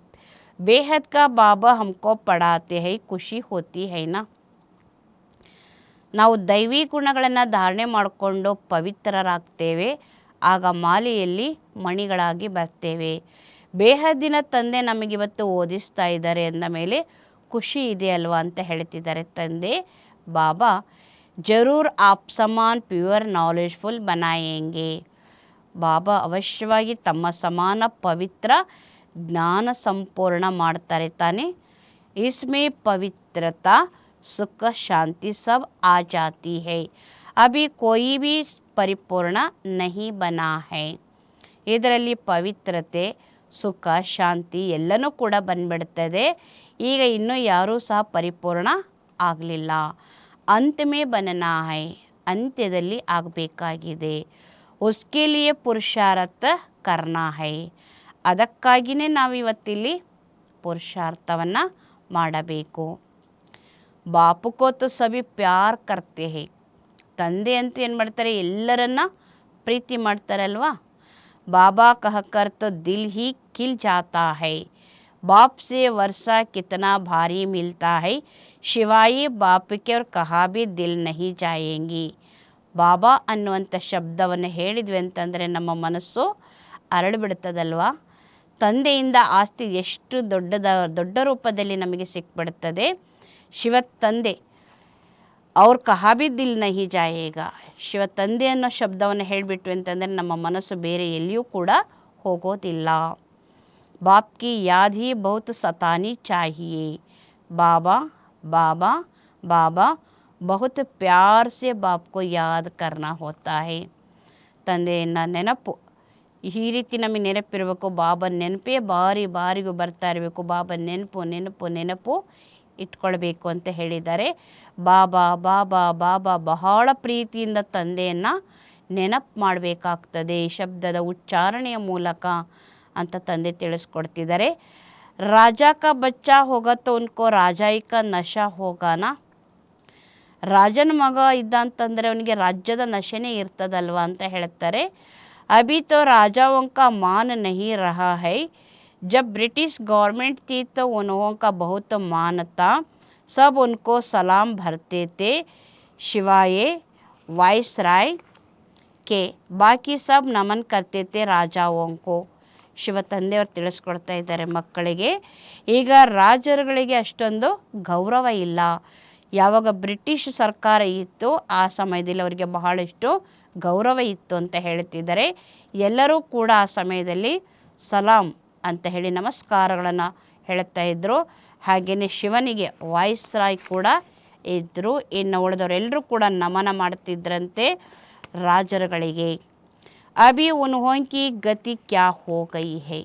बेहद का बाबा हमको पढ़ाते हैं, ಖುಷಿ होती है ना. ನಾವು ದೈವಿ ಗುಣಗಳನ್ನು ಧಾರಣೆ ಮಾಡಿಕೊಂಡು ಪವಿತ್ರರಾಗ್ತೇವೆ, ಆಗ ಮಾಲೆಯಲ್ಲಿ ಮಣಿಗಳಾಗಿ ಬರ್ತೇವೆ. ಬೇಹದ್ದಿನ ತಂದೆ ನಮಗಿವತ್ತು ಓದಿಸ್ತಾ ಇದ್ದಾರೆ ಅಂದ ಮೇಲೆ ಖುಷಿ ಇದೆ ಅಲ್ವಾ ಅಂತ ಹೇಳ್ತಿದ್ದಾರೆ ತಂದೆ ಬಾಬಾ. ಜರೂರ್ ಆಪ್ ಸಮಾನ್ ಪ್ಯೂರ್ ನಾಲೆಜ್ಫುಲ್ ಬನಾಯೇಂಗೆ. ಬಾಬಾ ಅವಶ್ಯವಾಗಿ ತಮ್ಮ ಸಮಾನ ಪವಿತ್ರ ಜ್ಞಾನ ಸಂಪೂರ್ಣ ಮಾಡ್ತಾರೆ ತಾನೆ. ಇಸ್ಮೇ ಪವಿತ್ರತಾ ಸುಖ ಶಾಂತಿ ಸಬ್ ಆ ಜಾತಿ ಹೈ, ಅಭಿ ಕೋಯಿ ಭಿ ಪರಿಪೂರ್ಣ ನಹಿ ಬನಾ ಹೈ. ಇದರಲ್ಲಿ ಪವಿತ್ರತೆ ಸುಖ ಶಾಂತಿ ಎಲ್ಲನೂ ಕೂಡ ಬಂದ್ಬಿಡ್ತದೆ. ಈಗ ಇನ್ನೂ ಯಾರೂ ಸಹ ಪರಿಪೂರ್ಣ ಆಗಲಿಲ್ಲ. अंत में बनना है, ಅಂತ್ಯದಲ್ಲಿ ಆಗಬೇಕಾಗಿದೆ. उसके लिए ಪುರುಷಾರ್ಥ करना है, ಅದಕ್ಕಾಗಿಯೇ ನಾವಿವತ್ತಿಲ್ಲಿ ಪುರುಷಾರ್ಥವನ್ನು ಮಾಡಬೇಕು. ಬಾಪು ಕೋ ತೋ ಸಭಿ ಪ್ಯಾರ್ ಕರ್ತೆ ಹೈ. ತಂದೆ ಅಂತೂ ಏನು ಮಾಡ್ತಾರೆ, ಎಲ್ಲರನ್ನ ಪ್ರೀತಿ ಮಾಡ್ತಾರಲ್ವಾ. ಬಾಬಾ ಕಹಕರ್ ತೋ ದಿಲ್ ಹಿ ಖಿಲ್ ಜಾತಾ ಹೈ, बाप से वर्षा कितना भारी मिलता है, ಶಿವಾಯಿ ಬಾಪ್ ಕೆ ಅವ್ರ ಕಹಾ ಭಿ ದಿಲ್ ನಹಿ ಜಾಯೇಂಗಿ. ಬಾಬಾ ಅನ್ನುವಂಥ ಶಬ್ದವನ್ನು ಹೇಳಿದ್ವಿ ಅಂತಂದರೆ ನಮ್ಮ ಮನಸ್ಸು ಅರಳಿಬಿಡ್ತದಲ್ವ. ತಂದೆಯಿಂದ ಆಸ್ತಿ ಎಷ್ಟು ದೊಡ್ಡ ರೂಪದಲ್ಲಿ ನಮಗೆ ಸಿಕ್ಬಿಡ್ತದೆ. ಶಿವ ತಂದೆ ಅವ್ರ ಕಹಾ ಭಿ ದಿಲ್ ನಹಿ ಜಾಯೇಗ. ಶಿವ ತಂದೆ ಅನ್ನೋ ಶಬ್ದವನ್ನು ಹೇಳಿಬಿಟ್ವಿ ಅಂತಂದರೆ ನಮ್ಮ ಮನಸ್ಸು ಬೇರೆ ಎಲ್ಲಿಯೂ ಕೂಡ ಹೋಗೋದಿಲ್ಲ. बाप की याद ही बहुत सतानी चाहिए. बाबा बाबा बाबा बहुत प्यार से बाप को याद करना होता है. ತಂದೆಯನ್ನು ನೆನಪು ಈ ರೀತಿ ನಮಗೆ ನೆನಪಿರಬೇಕು. ಬಾಬಾ ನೆನಪೇ ಬಾರಿಗೂ ಬರ್ತಾ ಇರಬೇಕು. ಬಾಬಾ ನೆನಪು ನೆನಪು ನೆನಪು ಇಟ್ಕೊಳ್ಬೇಕು ಅಂತ ಹೇಳಿದ್ದಾರೆ. ಬಾಬಾ ಬಾಬಾ ಬಾಬಾ ಬಹಳ ಪ್ರೀತಿಯಿಂದ ತಂದೆಯನ್ನು ನೆನಪು ಮಾಡಬೇಕಾಗ್ತದೆ ಶಬ್ದದ ಉಚ್ಚಾರಣೆಯ ಮೂಲಕ ಅಂತ ತಂದೆ ತಿಳಿಸ್ಕೊಡ್ತಿದ್ದಾರೆ. ರಾಜಾ ಕಾ ಬಚ್ಚಾ ಹೋಗಾ ತೋ ಉನ್ಕೋ ರಾಜಾಯಿ ಕಾ ನಶಾ ಹೋಗಾನ. ರಾಜನ ಮಗ ಇದ್ದ ಅಂತಂದರೆ ಅವನಿಗೆ ರಾಜ್ಯದ ನಶೆನೇ ಇರ್ತದಲ್ವ ಅಂತ ಹೇಳ್ತಾರೆ. ಅಭಿ ತೋ ರಾಜಾओं का मान नहीं रहा है, जब ब्रिटिश गवर्नमेंट थी तो उनका बहुत मान था, सब उनको सलाम भरते थे शिवाय वाइसराय के, बाकी सब नमन करते थे राजाओं को. ಶಿವ ತಂದೆಯವರು ತಿಳಿಸ್ಕೊಡ್ತಾ ಇದ್ದಾರೆ ಮಕ್ಕಳಿಗೆ. ಈಗ ರಾಜರುಗಳಿಗೆ ಅಷ್ಟೊಂದು ಗೌರವ ಇಲ್ಲ. ಯಾವಾಗ ಬ್ರಿಟಿಷ್ ಸರ್ಕಾರ ಇತ್ತು ಆ ಸಮಯದಲ್ಲಿ ಅವರಿಗೆ ಬಹಳಷ್ಟು ಗೌರವ ಇತ್ತು ಅಂತ ಹೇಳ್ತಿದ್ದಾರೆ. ಎಲ್ಲರೂ ಕೂಡ ಆ ಸಮಯದಲ್ಲಿ ಸಲಾಂ ಅಂತ ಹೇಳಿ ನಮಸ್ಕಾರಗಳನ್ನು ಹೇಳ್ತಾ ಇದ್ದರು. ಹಾಗೆಯೇ ಶಿವನಿಗೆ ವಾಯ್ಸ್ರಾಯ್ ಕೂಡ ಇದ್ದರು. ಇನ್ನು ಉಳಿದವರೆಲ್ಲರೂ ಕೂಡ ನಮನ ಮಾಡ್ತಿದ್ರಂತೆ ರಾಜರುಗಳಿಗೆ. ಅಭಿ ಉನ್ಹೋಂಕಿ ಗತಿ ಕ್ಯಾ ಹೋ ಗೈ ಹೈ.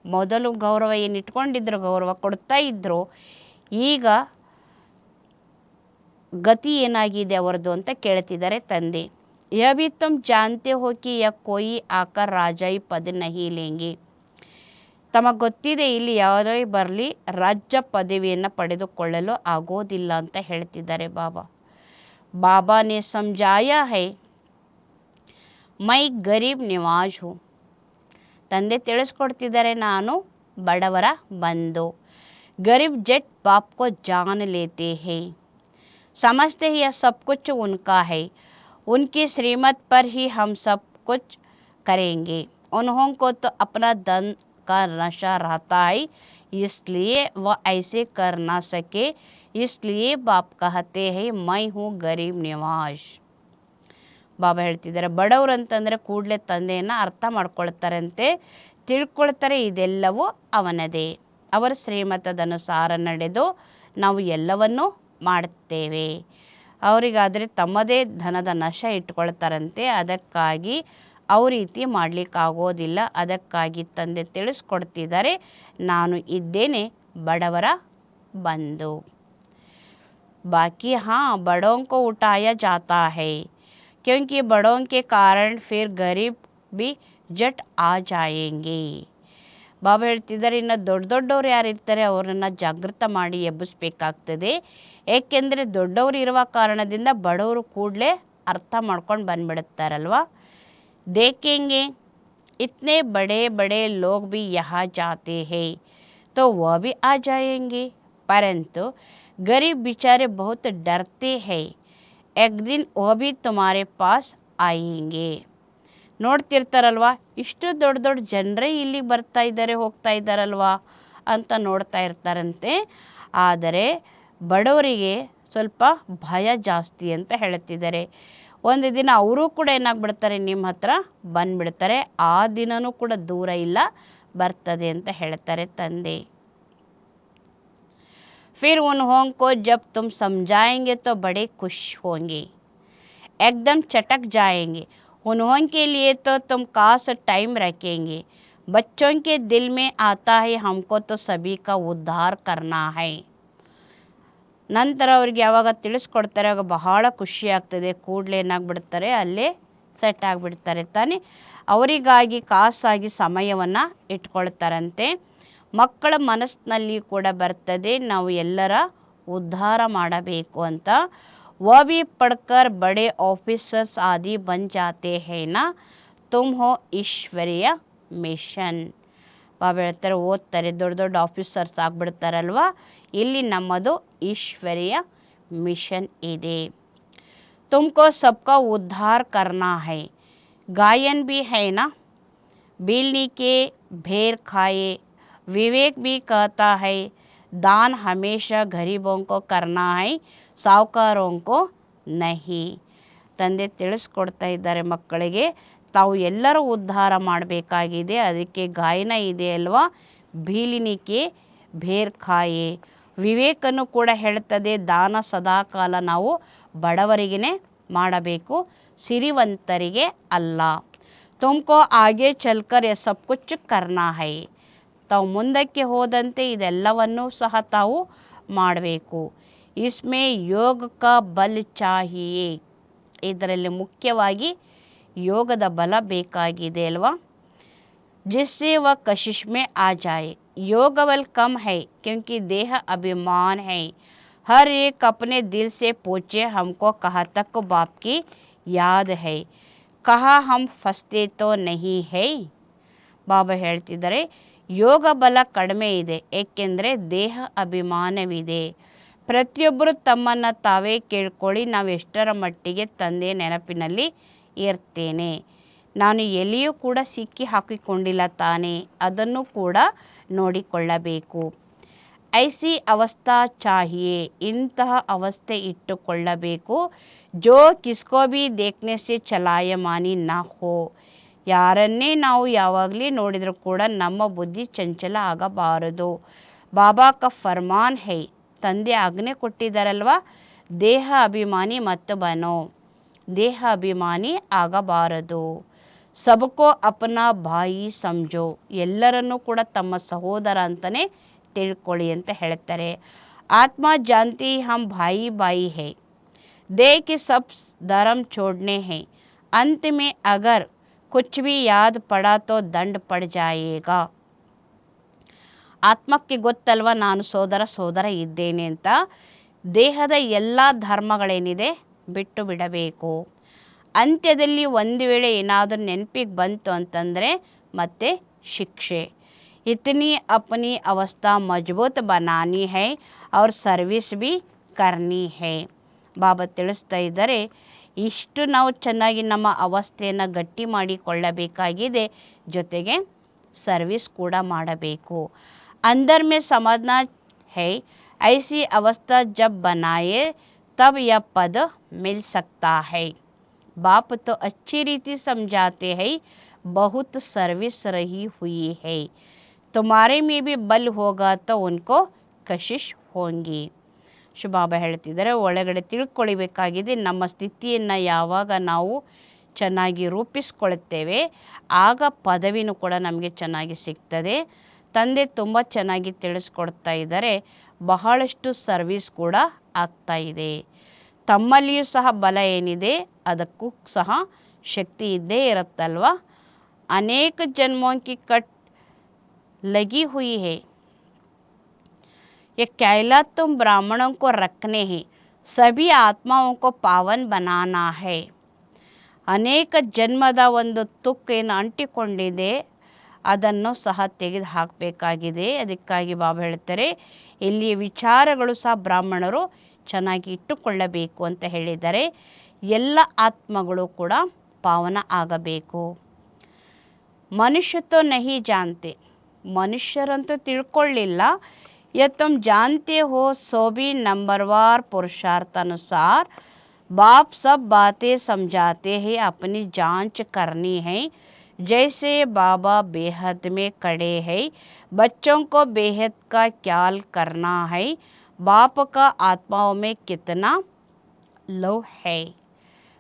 ಮೊದಲು ಗೌರವ ಏನು ಇಟ್ಕೊಂಡಿದ್ರು, ಗೌರವ ಕೊಡ್ತಾ ಇದ್ರು, ಈಗ ಗತಿ ಏನಾಗಿದೆ ಅವರದು ಅಂತ ಕೇಳ್ತಿದ್ದಾರೆ ತಂದೆ. ಯಹ ಭಿ ತುಮ್ ಜಾನ್ತೆ ಹೋ ಕಿ ಯಹ ಕೋಯಿ ಆಕರ್ ರಾಜಾಯಿ ಪದ ನಹಿ ಲೇಂಗೆ. ತಮಗೆ ಗೊತ್ತಿದೆ ಇಲ್ಲಿ ಯಾರೇ ಬರಲಿ ರಾಜ್ಯ ಪದವಿಯನ್ನು ಪಡೆದುಕೊಳ್ಳಲು ಆಗೋದಿಲ್ಲ ಅಂತ ಹೇಳ್ತಿದ್ದಾರೆ ಬಾಬಾ. ಬಾಬಾನೇ ಸಮಜಾಯಾ ಹೈ ಮೈ ಗರೀಬ್ ನಿವಾಜ್ ಹೂ. ತಂದೆ ತಿಳಿಸ್ಕೊಡ್ತಿದ್ದಾರೆ, ನಾನು ಬಡವರ ಬಂಧು. ಗರೀಬ್ ಜಟ್ ಬಾಪ್ ಕೋ ಜಾನ್ ಲೇತೆ ಹೈ. समझते ही यह सब कुछ उनका है, उनकी श्रीमत पर ही हम सब कुछ करेंगे. उन्हों को तो अपना धन का नशा रहता है, इसलिए वह ऐसे कर ना सके. इसलिए बाप कहते हैं मैं हूँ गरीब निवाज. ಬಾಬಾ ಹೇಳ್ತಿದ್ದಾರೆ, ಬಡವರು ಅಂತಂದರೆ ಕೂಡಲೇ ತಂದೆಯನ್ನು ಅರ್ಥ ಮಾಡ್ಕೊಳ್ತಾರಂತೆ, ತಿಳ್ಕೊಳ್ತಾರೆ ಇದೆಲ್ಲವೂ ಅವನದೇ. ಅವರ ಶ್ರೀಮತದ ಅನುಸಾರ ನಡೆದು ನಾವು ಎಲ್ಲವನ್ನೂ ಮಾಡುತ್ತೇವೆ. ಅವರಿಗಾದರೆ ತಮ್ಮದೇ ಧನದ ನಶ ಇಟ್ಕೊಳ್ತಾರಂತೆ, ಅದಕ್ಕಾಗಿ ಅವ ರೀತಿ ಮಾಡಲಿಕ್ಕಾಗೋದಿಲ್ಲ. ಅದಕ್ಕಾಗಿ ತಂದೆ ತಿಳಿಸ್ಕೊಡ್ತಿದ್ದಾರೆ, ನಾನು ಇದ್ದೇನೆ ಬಡವರ ಬಂಧು. ಬಾಕಿ ಹಾಂ ಬಡೋं को उठाया जाता है क्योंकि बड़ों के कारण फिर गरीब भी ಜಟ್ ಆ ಜಾಯೇಂಗೆ. ಬಾಬಾ ಹೇಳ್ತಿದ್ದಾರೆ, ಇನ್ನು ದೊಡ್ಡವ್ರು ಯಾರು ಇರ್ತಾರೆ ಅವರನ್ನು ಜಾಗೃತ ಮಾಡಿ ಎಬ್ಬಿಸ್ಬೇಕಾಗ್ತದೆ. ಏಕೆಂದರೆ ದೊಡ್ಡವರು ಇರುವ ಕಾರಣದಿಂದ ಬಡವರು ಕೂಡಲೇ ಅರ್ಥ ಮಾಡ್ಕೊಂಡು ಬಂದ್ಬಿಡುತ್ತಾರಲ್ವ. ದೇಖೇಂಗೆ ಇತ್ನೆ ಬಡೆ ಬಡೆ ಲೋಗ್ ಭಿ ಯಹಾ ಜಾತೆ ಹೈ तो वह भी आ जाएंगे, परंतु गरीब बेचारे बहुत डरते हैं, एक दिन वह भी तुम्हारे पास आएंगे. ನೋಡ್ತಿರ್ತಾರಲ್ವ, ಇಷ್ಟು ದೊಡ್ಡ ದೊಡ್ಡ ಜನರೇ ಇಲ್ಲಿಗೆ ಬರ್ತಾ ಇದ್ದಾರೆ ಹೋಗ್ತಾ ಇದ್ದಾರಲ್ವ ಅಂತ ನೋಡ್ತಾ ಇರ್ತಾರಂತೆ. ಆದರೆ ಬಡವರಿಗೆ ಸ್ವಲ್ಪ ಭಯ ಜಾಸ್ತಿ ಅಂತ ಹೇಳ್ತಿದ್ದಾರೆ. ಒಂದು ದಿನ ಅವರು ಕೂಡ ಏನಾಗ್ಬಿಡ್ತಾರೆ, ನಿಮ್ಮ ಹತ್ರ ಬಂದ್ಬಿಡ್ತಾರೆ. ಆ ದಿನನೂ ಕೂಡ ದೂರ ಇಲ್ಲ, ಬರ್ತದೆ ಅಂತ ಹೇಳ್ತಾರೆ ತಂದೆ. फिर उन्हों को जब तुम समझाएंगे तो बड़े खुश होंगे, एकदम चटक जाएंगे. उन्हों के लिए तो तुम खास टाइम रखेंगे. बच्चों के दिल में आता है हमको तो सभी का उद्धार करना है. ನಂತರ ಅವ್ರಿಗೆ ಯಾವಾಗ ತಿಳಿಸ್ಕೊಡ್ತಾರೆ ಆವಾಗ ಬಹಳ ಖುಷಿ ಆಗ್ತದೆ. ಕೂಡಲೇ ಏನಾಗ್ಬಿಡ್ತಾರೆ, ಅಲ್ಲೇ ಸೆಟ್ ಆಗಿಬಿಡ್ತಾರೆ ತಾನೆ. ಅವರಿಗಾಗಿ ಖಾಸಾಗಿ ಸಮಯವನ್ನು ಇಟ್ಕೊಳ್ತಾರಂತೆ. ಮಕ್ಕಳ ಮನಸ್ಸಿನಲ್ಲಿ ಕೂಡ ಬರ್ತದೆ ನಾವು ಎಲ್ಲರ ಉದ್ಧಾರ ಮಾಡಬೇಕು ಅಂತ. वह भी पढ़कर बड़े ऑफिसर्स आदि बन जाते हैं ना, तुम हो ईश्वरीय ಮಿಷನ್. ಬಾಬಾ ಹೇಳ್ತಾರೆ, ಓದ್ತಾರೆ, ದೊಡ್ಡ ದೊಡ್ಡ ಆಫೀಸರ್ಸ್ ಆಗಿಬಿಡ್ತಾರಲ್ವ, ಇಲ್ಲಿ ನಮ್ಮದು ಈಶ್ವರೀಯ ಮಿಷನ್ ಇದೆ. ತುಮಕೋ ಸಬ್ಕಾ ಉದ್ಧಾರ ಕರ್ನಾ ಹೈ, ಗಾಯನ್ भी है ना, बिलनी के भेर खाए. विवेक भी कहता है दान हमेशा गरीबों को करना है, ಸಾಹುಕಾರೋं को नहीं. ತಂದೆ ತಿಳಿಸ್ಕೊಡ್ತಾ ಇದ್ದಾರೆ ಮಕ್ಕಳಿಗೆ, ತಾವು ಎಲ್ಲರೂ ಉದ್ಧಾರ ಮಾಡಬೇಕಾಗಿದೆ. ಅದಕ್ಕೆ ಗಾಯನ ಇದೆ ಅಲ್ವಾ, ಬೀಲಿನಿಕೆ ಭೇರ್ ಖಾಯೆ. ವಿವೇಕನು ಕೂಡ ಹೇಳ್ತದೆ, ದಾನ ಸದಾಕಾಲ ನಾವು ಬಡವರಿಗೇ ಮಾಡಬೇಕು, ಸಿರಿವಂತರಿಗೆ ಅಲ್ಲ. ತುಮಕೋ ಆಗೆ ಚಲ್ಕರ್ ಯಹ ಸಬ್ ಕುಚ್ ಕರ್ನಾ ಹೈ. ತಾವು ಮುಂದಕ್ಕೆ ಹೋದಂತೆ ಇದೆಲ್ಲವನ್ನೂ ಸಹ ತಾವು ಮಾಡಬೇಕು. ಇಸ್ಮೇ ಯೋಗ ಕಾ ಬಲ್ ಚಾಹಿಯೇ. ಇದರಲ್ಲಿ ಮುಖ್ಯವಾಗಿ ಯೋಗದ ಬಲ ಬೇಕಾಗಿದೆ ಅಲ್ವಾ. ಜಿಸ್ಸೆ ವ ಕಶಿಶ್ ಮೇ ಆ ಜಾಯೆ. योग बल कम है क्योंकि देह अभिमान है. हर एक अपने दिल से पूछे हमको कहाँ तक बाप की याद है, कहाँ हम फंसते तो नहीं है. ಬಾಬಾ ಹೇಳ್ತಿದ್ದಾರೆ, ಯೋಗ ಬಲ ಕಡಿಮೆ ಇದೆ, ಏಕೆಂದರೆ ದೇಹ ಅಭಿಮಾನವಿದೆ. ಪ್ರತಿಯೊಬ್ಬರು ತಮ್ಮನ್ನು ತಾವೇ ಕೇಳ್ಕೊಳ್ಳಿ, ನಾವು ಎಷ್ಟರ ಮಟ್ಟಿಗೆ ತಂದೆ ನೆನಪಿನಲ್ಲಿ ಇರ್ತೇನೆ. ನಾನು ಎಲ್ಲಿಯೂ ಕೂಡ ಸಿಕ್ಕಿ ಹಾಕಿಕೊಂಡಿಲ್ಲ ತಾನೇ, ಅದನ್ನು ಕೂಡ ನೋಡಿಕೊಳ್ಳಬೇಕು. ಐಸಿ ಅವಸ್ಥಾ ಚಾಹಿಯೇ, ಇಂತಹ ಅವಸ್ಥೆ ಇಟ್ಟುಕೊಳ್ಳಬೇಕು. ಜೋ ಕಿಸ್ಕೋ ಭಿ ದೇಖ್ನೆ ಸೆ ಚಲಾಯಮಾನಿ ನಾ ಹೋ, ಯಾರನ್ನೇ ನಾವು ಯಾವಾಗಲೇ ನೋಡಿದರೂ ಕೂಡ ನಮ್ಮ ಬುದ್ಧಿ ಚಂಚಲ ಆಗಬಾರದು. ಬಾಬಾ ಕ ಫರ್ಮಾನ್ ಹೈ, ತಂದೆ ಆಜ್ಞೆ ಕೊಟ್ಟಿದ್ದಾರಲ್ವ, ದೇಹ ಅಭಿಮಾನಿ ಮತ್ತು ಬನೋ, ದೇಹ ಅಭಿಮಾನಿ ಆಗಬಾರದು. ಸಬಕೋ ಅಪನಾ ಭಾಯಿ ಸಮಜೋ, ಎಲ್ಲರನ್ನೂ ಕೂಡ ತಮ್ಮ ಸಹೋದರ ಅಂತಲೇ ತಿಳ್ಕೊಳ್ಳಿ ಅಂತ ಹೇಳ್ತಾರೆ. ಆತ್ಮ ಜಾನ್ತಿ ಹಮ್ ಭಾಯಿ ಬಾಯಿ ಹೈ, देह के सब धर्म छोड़ने हैं, अंत में अगर कुछ भी याद पड़ा तो ದಂಡ पड़ जाएगा. ಆತ್ಮಕ್ಕೆ ಗೊತ್ತಲ್ವ ನಾನು ಸೋದರ ಇದ್ದೇನೆ ಅಂತ. ದೇಹದ ಎಲ್ಲ ಧರ್ಮಗಳೇನಿದೆ ಬಿಟ್ಟು ಬಿಡಬೇಕು. ಅಂತ್ಯದಲ್ಲಿ ಒಂದು ವೇಳೆ ಏನಾದರೂ ನೆನಪಿಗೆ ಬಂತು ಅಂತಂದರೆ ಮತ್ತೆ ಶಿಕ್ಷೆ. ಇತನಿ ಅಪನಿ ಅವಸ್ಥಾ ಮಜಬೂತ್ ಬನಾನಿ ಹೈ ಅವ್ರ ಸರ್ವಿಸ್ ಬಿ ಕರ್ನಿ ಹೈ. ಬಾಬಾ ತಿಳಿಸ್ತಾ ಇದ್ದಾರೆ, ಇಷ್ಟು ನಾವು ಚೆನ್ನಾಗಿ ನಮ್ಮ ಅವಸ್ಥೆಯನ್ನು ಗಟ್ಟಿ ಮಾಡಿಕೊಳ್ಳಬೇಕಾಗಿದೆ, ಜೊತೆಗೆ ಸರ್ವಿಸ್ ಕೂಡ ಮಾಡಬೇಕು. अंदर में समझना है ऐसी अवस्था जब बनाए तब यह पद मिल सकता है. बाप तो अच्छी रीति समझाते हैं, बहुत सर्विस रही हुई है, तुम्हारे में भी बल होगा तो उनको कशिश होंगी. ಬಾಬಾ ಹೇಳ್ತಿದ್ದಾರೆ, ಒಳಗಡೆ ತಿಳ್ಕೊಳ್ಬೇಕಾಗಿದೆ, ನಮ್ಮ ಸ್ಥಿತಿಯನ್ನು ಯಾವಾಗ ನಾವು ಚೆನ್ನಾಗಿ ರೂಪಿಸ್ಕೊಳ್ತೇವೆ ಆಗ ಪದವಿನೂ ಕೂಡ ನಮಗೆ ಚೆನ್ನಾಗಿ ಸಿಗ್ತದೆ. ತಂದೆ ತುಂಬ ಚೆನ್ನಾಗಿ ತಿಳಿಸ್ಕೊಡ್ತಾ ಇದ್ದಾರೆ, ಬಹಳಷ್ಟು ಸರ್ವಿಸ್ ಕೂಡ ಆಗ್ತಾ ಇದೆ. ತಮ್ಮಲ್ಲಿಯೂ ಸಹ ಬಲ ಏನಿದೆ ಅದಕ್ಕೂ ಸಹ ಶಕ್ತಿ ಇದ್ದೇ ಇರುತ್ತಲ್ವ. ಅನೇಕ ಜನ್ಮೋಂಕಿ ಕಟ್ ಲಗಿ ಹುಯಿ ಹೇ, ये कैला तुम ब्राह्मणों को रखने हैं, सभी आत्माओं को पावन बनाना है. ಅನೇಕ ಜನ್ಮದ ಒಂದು ತುಕ್ಕು ಏನು ಅಂಟಿಕೊಂಡಿದೆ ಅದನ್ನು ಸಹ ತೆಗೆದು ಹಾಕಬೇಕಾಗಿದೆ. ಅದಕ್ಕಾಗಿ ಬಾಬಾ ಹೇಳ್ತಾರೆ, ಇಲ್ಲಿ ವಿಚಾರಗಳು ಸಹ ಬ್ರಾಹ್ಮಣರು ಚೆನ್ನಾಗಿ ಇಟ್ಟುಕೊಳ್ಳಬೇಕು ಅಂತ ಹೇಳಿದ್ದಾರೆ. ಎಲ್ಲ ಆತ್ಮಗಳು ಕೂಡ ಪಾವನ ಆಗಬೇಕು. ಮನುಷ್ಯತೋ ನಹಿ ಜಾನ್ತೆ, ಮನುಷ್ಯರಂತೂ ತಿಳ್ಕೊಳ್ಳಿಲ್ಲ. यह तुम जानते हो सो भी नंबरवार पुरुषार्थ अनुसार बाप सब बातें समझाते हैं, अपनी जांच करनी है. जैसे बाबा बेहद में खड़े हैं, बच्चों को बेहद का ख्याल करना है. बाप का आत्माओं में कितना लव है.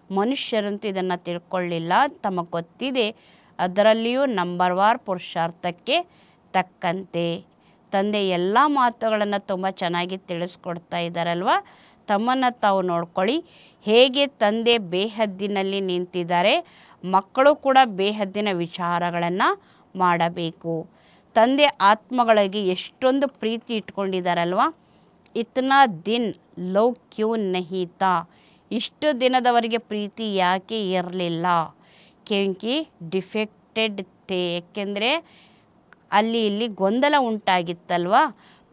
ಮನುಷ್ಯರಂತೂ ಇದನ್ನು ತಿಳ್ಕೊಳ್ಳಿಲ್ಲ, ತಮಗೆ ಗೊತ್ತಿದೆ, ಅದರಲ್ಲಿಯೂ ನಂಬರ್ವಾರ್ ಪುರುಷಾರ್ಥಕ್ಕೆ ತಕ್ಕಂತೆ. ತಂದೆ ಎಲ್ಲ ಮಾತುಗಳನ್ನು ತುಂಬ ಚೆನ್ನಾಗಿ ತಿಳಿಸ್ಕೊಡ್ತಾ ಇದ್ದಾರಲ್ವ. ತಮ್ಮನ್ನು ತಾವು ನೋಡ್ಕೊಳ್ಳಿ, ಹೇಗೆ ತಂದೆ ಬೇಹದ್ದಿನಲ್ಲಿ ನಿಂತಿದ್ದಾರೆ, ಮಕ್ಕಳು ಕೂಡ ಬೇಹದ್ದಿನ ವಿಚಾರಗಳನ್ನು ಮಾಡಬೇಕು. ತಂದೆ ಆತ್ಮಗಳಿಗೆ ಎಷ್ಟೊಂದು ಪ್ರೀತಿ ಇಟ್ಕೊಂಡಿದ್ದಾರಲ್ವ. ಇತ್ನಾ ದಿನ್ ಲವ್ ಕ್ಯೂ ನಹೀತಾ, ಇಷ್ಟು ದಿನದವರೆಗೆ ಪ್ರೀತಿ ಯಾಕೆ ಇರಲಿಲ್ಲ. ಕ್ಯೂಂಕಿ ಡಿಫೆಕ್ಟೆಡ್ ಥೇ, ಏಕೆಂದರೆ ಅಲ್ಲಿ ಇಲ್ಲಿ ಗೊಂದಲ ಉಂಟಾಗಿತ್ತಲ್ವ.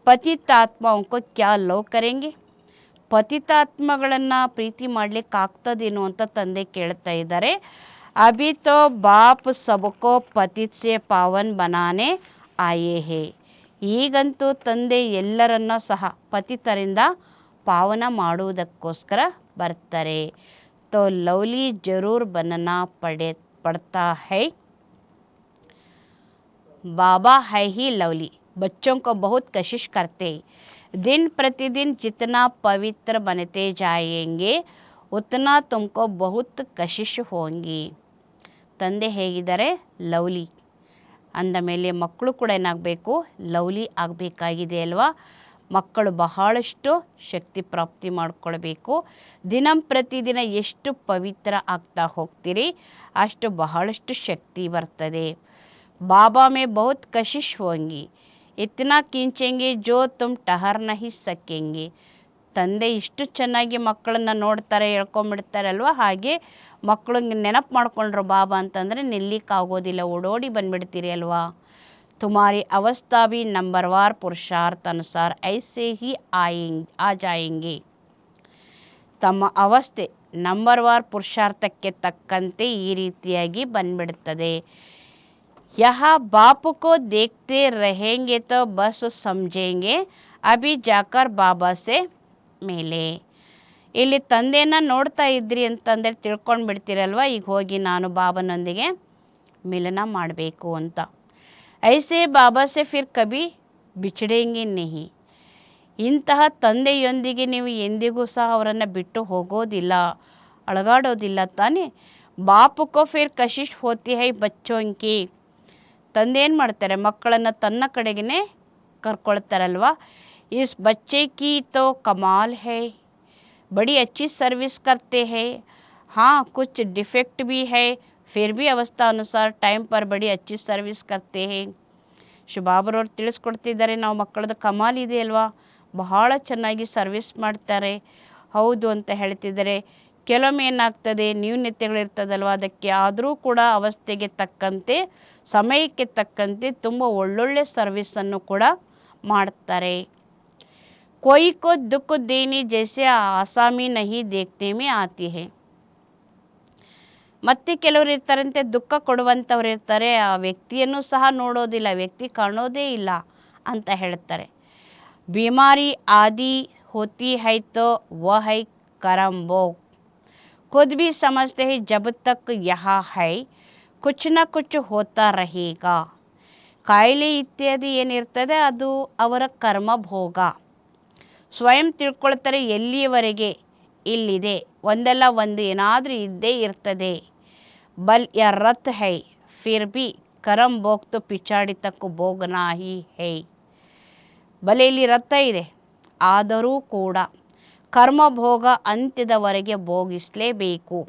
ಪತಿತಾತ್ಮಂಕೋ ಕ್ಯಾ ಲವ್ ಕರೆಂಗೆ, ಪತಿತಾತ್ಮಗಳನ್ನು ಪ್ರೀತಿ ಮಾಡಲಿಕ್ಕಾಗ್ತದೇನೋ ಅಂತ ತಂದೆ ಕೇಳ್ತಾ ಇದ್ದಾರೆ. ಅಭಿ ತೋ ಬಾಪ್ ಸಬಕೋ ಪತಿತ್ ಸೆ ಪಾವನ್ ಬನಾನೆ ಆಯೇ ಹೇ, ಈಗಂತೂ ತಂದೆ ಎಲ್ಲರನ್ನ ಸಹ ಪತಿತರಿಂದ ಪಾವನ ಮಾಡುವುದಕ್ಕೋಸ್ಕರ ಬರ್ತಾರೆ. ತೋ ಲವ್ಲಿ ಜರೂರ್ ಬನನಾ ಪಡ್ತಾ ಹೈ. बाबा है ही लवली, बच्चों को बहुत कशिश करते. दिन प्रतिदिन जितना पवित्र बनते जाएंगे उतना तुमको बहुत कशिश होंगी. ತಂದೆ ಹೇಗಿದ್ದಾರೆ, ಲವ್ಲಿ ಅಂದ ಮೇಲೆ ಮಕ್ಕಳು ಕೂಡ ಏನಾಗಬೇಕು, ಲವ್ಲಿ ಆಗಬೇಕಾಗಿದೆ ಅಲ್ವಾ. ಮಕ್ಕಳು ಬಹಳಷ್ಟು ಶಕ್ತಿ ಪ್ರಾಪ್ತಿ ಮಾಡಿಕೊಳ್ಬೇಕು. ಪ್ರತಿದಿನ ಎಷ್ಟು ಪವಿತ್ರ ಆಗ್ತಾ ಹೋಗ್ತೀರಿ ಅಷ್ಟು ಬಹಳಷ್ಟು ಶಕ್ತಿ ಬರ್ತದೆ. बाबा में बहुत कशिश होंगी, इतना खींचेंगे जो तुम ठहर नहीं सकेंगे. ತಂದೆ ಇಷ್ಟು ಚೆನ್ನಾಗಿ ಮಕ್ಕಳನ್ನು ನೋಡ್ತಾರೆ, ಹೇಳ್ಕೊಂಬಿಡ್ತಾರಲ್ವ. ಹಾಗೆ ಮಕ್ಕಳು ನೆನಪು ಮಾಡ್ಕೊಂಡ್ರು ಬಾಬಾ ಅಂತಂದರೆ ನಿಲ್ಲಿಕ್ಕಾಗೋದಿಲ್ಲ, ಓಡೋಡಿ ಬಂದುಬಿಡ್ತೀರಿ ಅಲ್ವಾ. ತುಮಾರಿ ಅವಸ್ಥಾ ಭಿ ನಂಬರ್ವಾರ್ ಪುರುಷಾರ್ಥ ಅನುಸಾರ ಐಸೆ ಹಿ ಆ ಜಾಯೆಂಗೆ. ತಮ್ಮ ಅವಸ್ಥೆ ನಂಬರ್ವಾರ್ ಪುರುಷಾರ್ಥಕ್ಕೆ ತಕ್ಕಂತೆ ಈ ರೀತಿಯಾಗಿ ಬಂದ್ಬಿಡ್ತದೆ. यहाँ बाप को देखते रहेंगे तो बस समझेंगे अभी जाकर ಬಾಬಾ से मिले. ಇಲ್ಲಿ ತಂದೆನ ನೋಡ್ತಾ ಇದ್ರಿ ಅಂತಂದರೆ ತಿಳ್ಕೊಂಡು ಬಿಡ್ತೀರಲ್ವ, ಈಗ ಹೋಗಿ ನಾನು ಬಾಬನೊಂದಿಗೆ ಮಿಲನ ಮಾಡಬೇಕು ಅಂತ. ಐಸೆ ಬಾಬಾ ಸೆ ಫಿರ್ ಕಭಿ ಬಿछड़ेंगे नहीं. ಇಂತಹ ತಂದೆಯೊಂದಿಗೆ ನೀವು ಎಂದಿಗೂ ಸಹ ಅವರನ್ನು ಬಿಟ್ಟು ಹೋಗೋದಿಲ್ಲ, ಅಳಗಾಡೋದಿಲ್ಲ ತಾನೇ. ಬಾಪುಕೋ ಫಿರ್ ಕಶಿಶ್ ಹೋತಿ ಹೈ ಬಚ್ಚೋಂಕಿ. ತಂದೆ ಏನು ಮಾಡ್ತಾರೆ, ಮಕ್ಕಳನ್ನು ತನ್ನ ಕಡೆಗೇ ಕರ್ಕೊಳ್ತಾರಲ್ವ. ಇಸ್ ಬಚ್ಚೆ ಕಿ ತೋ ಕಮಾಲ್ ಹೈ, बड़ी अच्छी सर्विस करते हैं. हाँ कुछ डिफेक्ट भी है, फिर भी अवस्था अनुसार टाइम पर बड़ी अच्छी सर्विस करते हैं. ಶುಭಾಬ್ರವ್ರು ತಿಳಿಸ್ಕೊಡ್ತಿದ್ದಾರೆ, ನಾವು ಮಕ್ಕಳದ್ದು ಕಮಾಲ್ ಇದೆ ಅಲ್ವಾ, ಬಹಳ ಚೆನ್ನಾಗಿ ಸರ್ವಿಸ್ ಮಾಡ್ತಾರೆ. ಹೌದು ಅಂತ ಹೇಳ್ತಿದ್ದಾರೆ. ಕೆಲವೊಮ್ಮೆ ಏನಾಗ್ತದೆ, ನ್ಯೂನ್ಯತೆಗಳಿರ್ತದಲ್ವ, ಅದಕ್ಕೆ ಆದರೂ ಕೂಡ ಅವಸ್ಥೆಗೆ ತಕ್ಕಂತೆ, ಸಮಯಕ್ಕೆ ತಕ್ಕಂತೆ ತುಂಬ ಒಳ್ಳೊಳ್ಳೆ ಸರ್ವಿಸನ್ನು ಕೂಡ ಮಾಡ್ತಾರೆ. कोई को दुख देने जैसे आसामी नहीं देखने में आती है. ಮತ್ತೆ ಕೆಲವರು ಇರ್ತಾರಂತೆ, ದುಃಖ ಕೊಡುವಂಥವ್ರು ಇರ್ತಾರೆ, ಆ ವ್ಯಕ್ತಿಯನ್ನು ಸಹ ನೋಡೋದಿಲ್ಲ, ವ್ಯಕ್ತಿ ಕಾಣೋದೇ ಇಲ್ಲ ಅಂತ ಹೇಳ್ತಾರೆ. बीमारी आदि होती है तो वह है करम भोग. खुद भी समझते हैं जब तक यहाँ है कुछ न कुछ होता रहेगा. ಕಾಯಿಲೆ ಇತ್ಯಾದಿ ಏನಿರ್ತದೆ ಅದು ಅವರ ಕರ್ಮ ಭೋಗ. ಸ್ವಯಂ ತಿಳ್ಕೊಳ್ತಾರೆ, ಎಲ್ಲಿಯವರೆಗೆ ಇಲ್ಲಿದೆ ಒಂದಲ್ಲ ಒಂದು ಏನಾದರೂ ಇದ್ದೇ ಇರ್ತದೆ. ಬಲ್ ಯ ರತ್ ಹೈ ಫಿರ್ ಬಿ ಕರಂ ಭೋಗ್ ತೋ ಪಿಚಾಡಿ ತಕ್ ಭೋಗನಾ ಹಿ ಹೈ. ಬಲೆ ಇಲ್ಲಿ ರಥ ಇದೆ, ಆದರೂ ಕೂಡ ಕರ್ಮಭೋಗ ಅಂತ್ಯದವರೆಗೆ ಭೋಗಿಸಲೇಬೇಕು.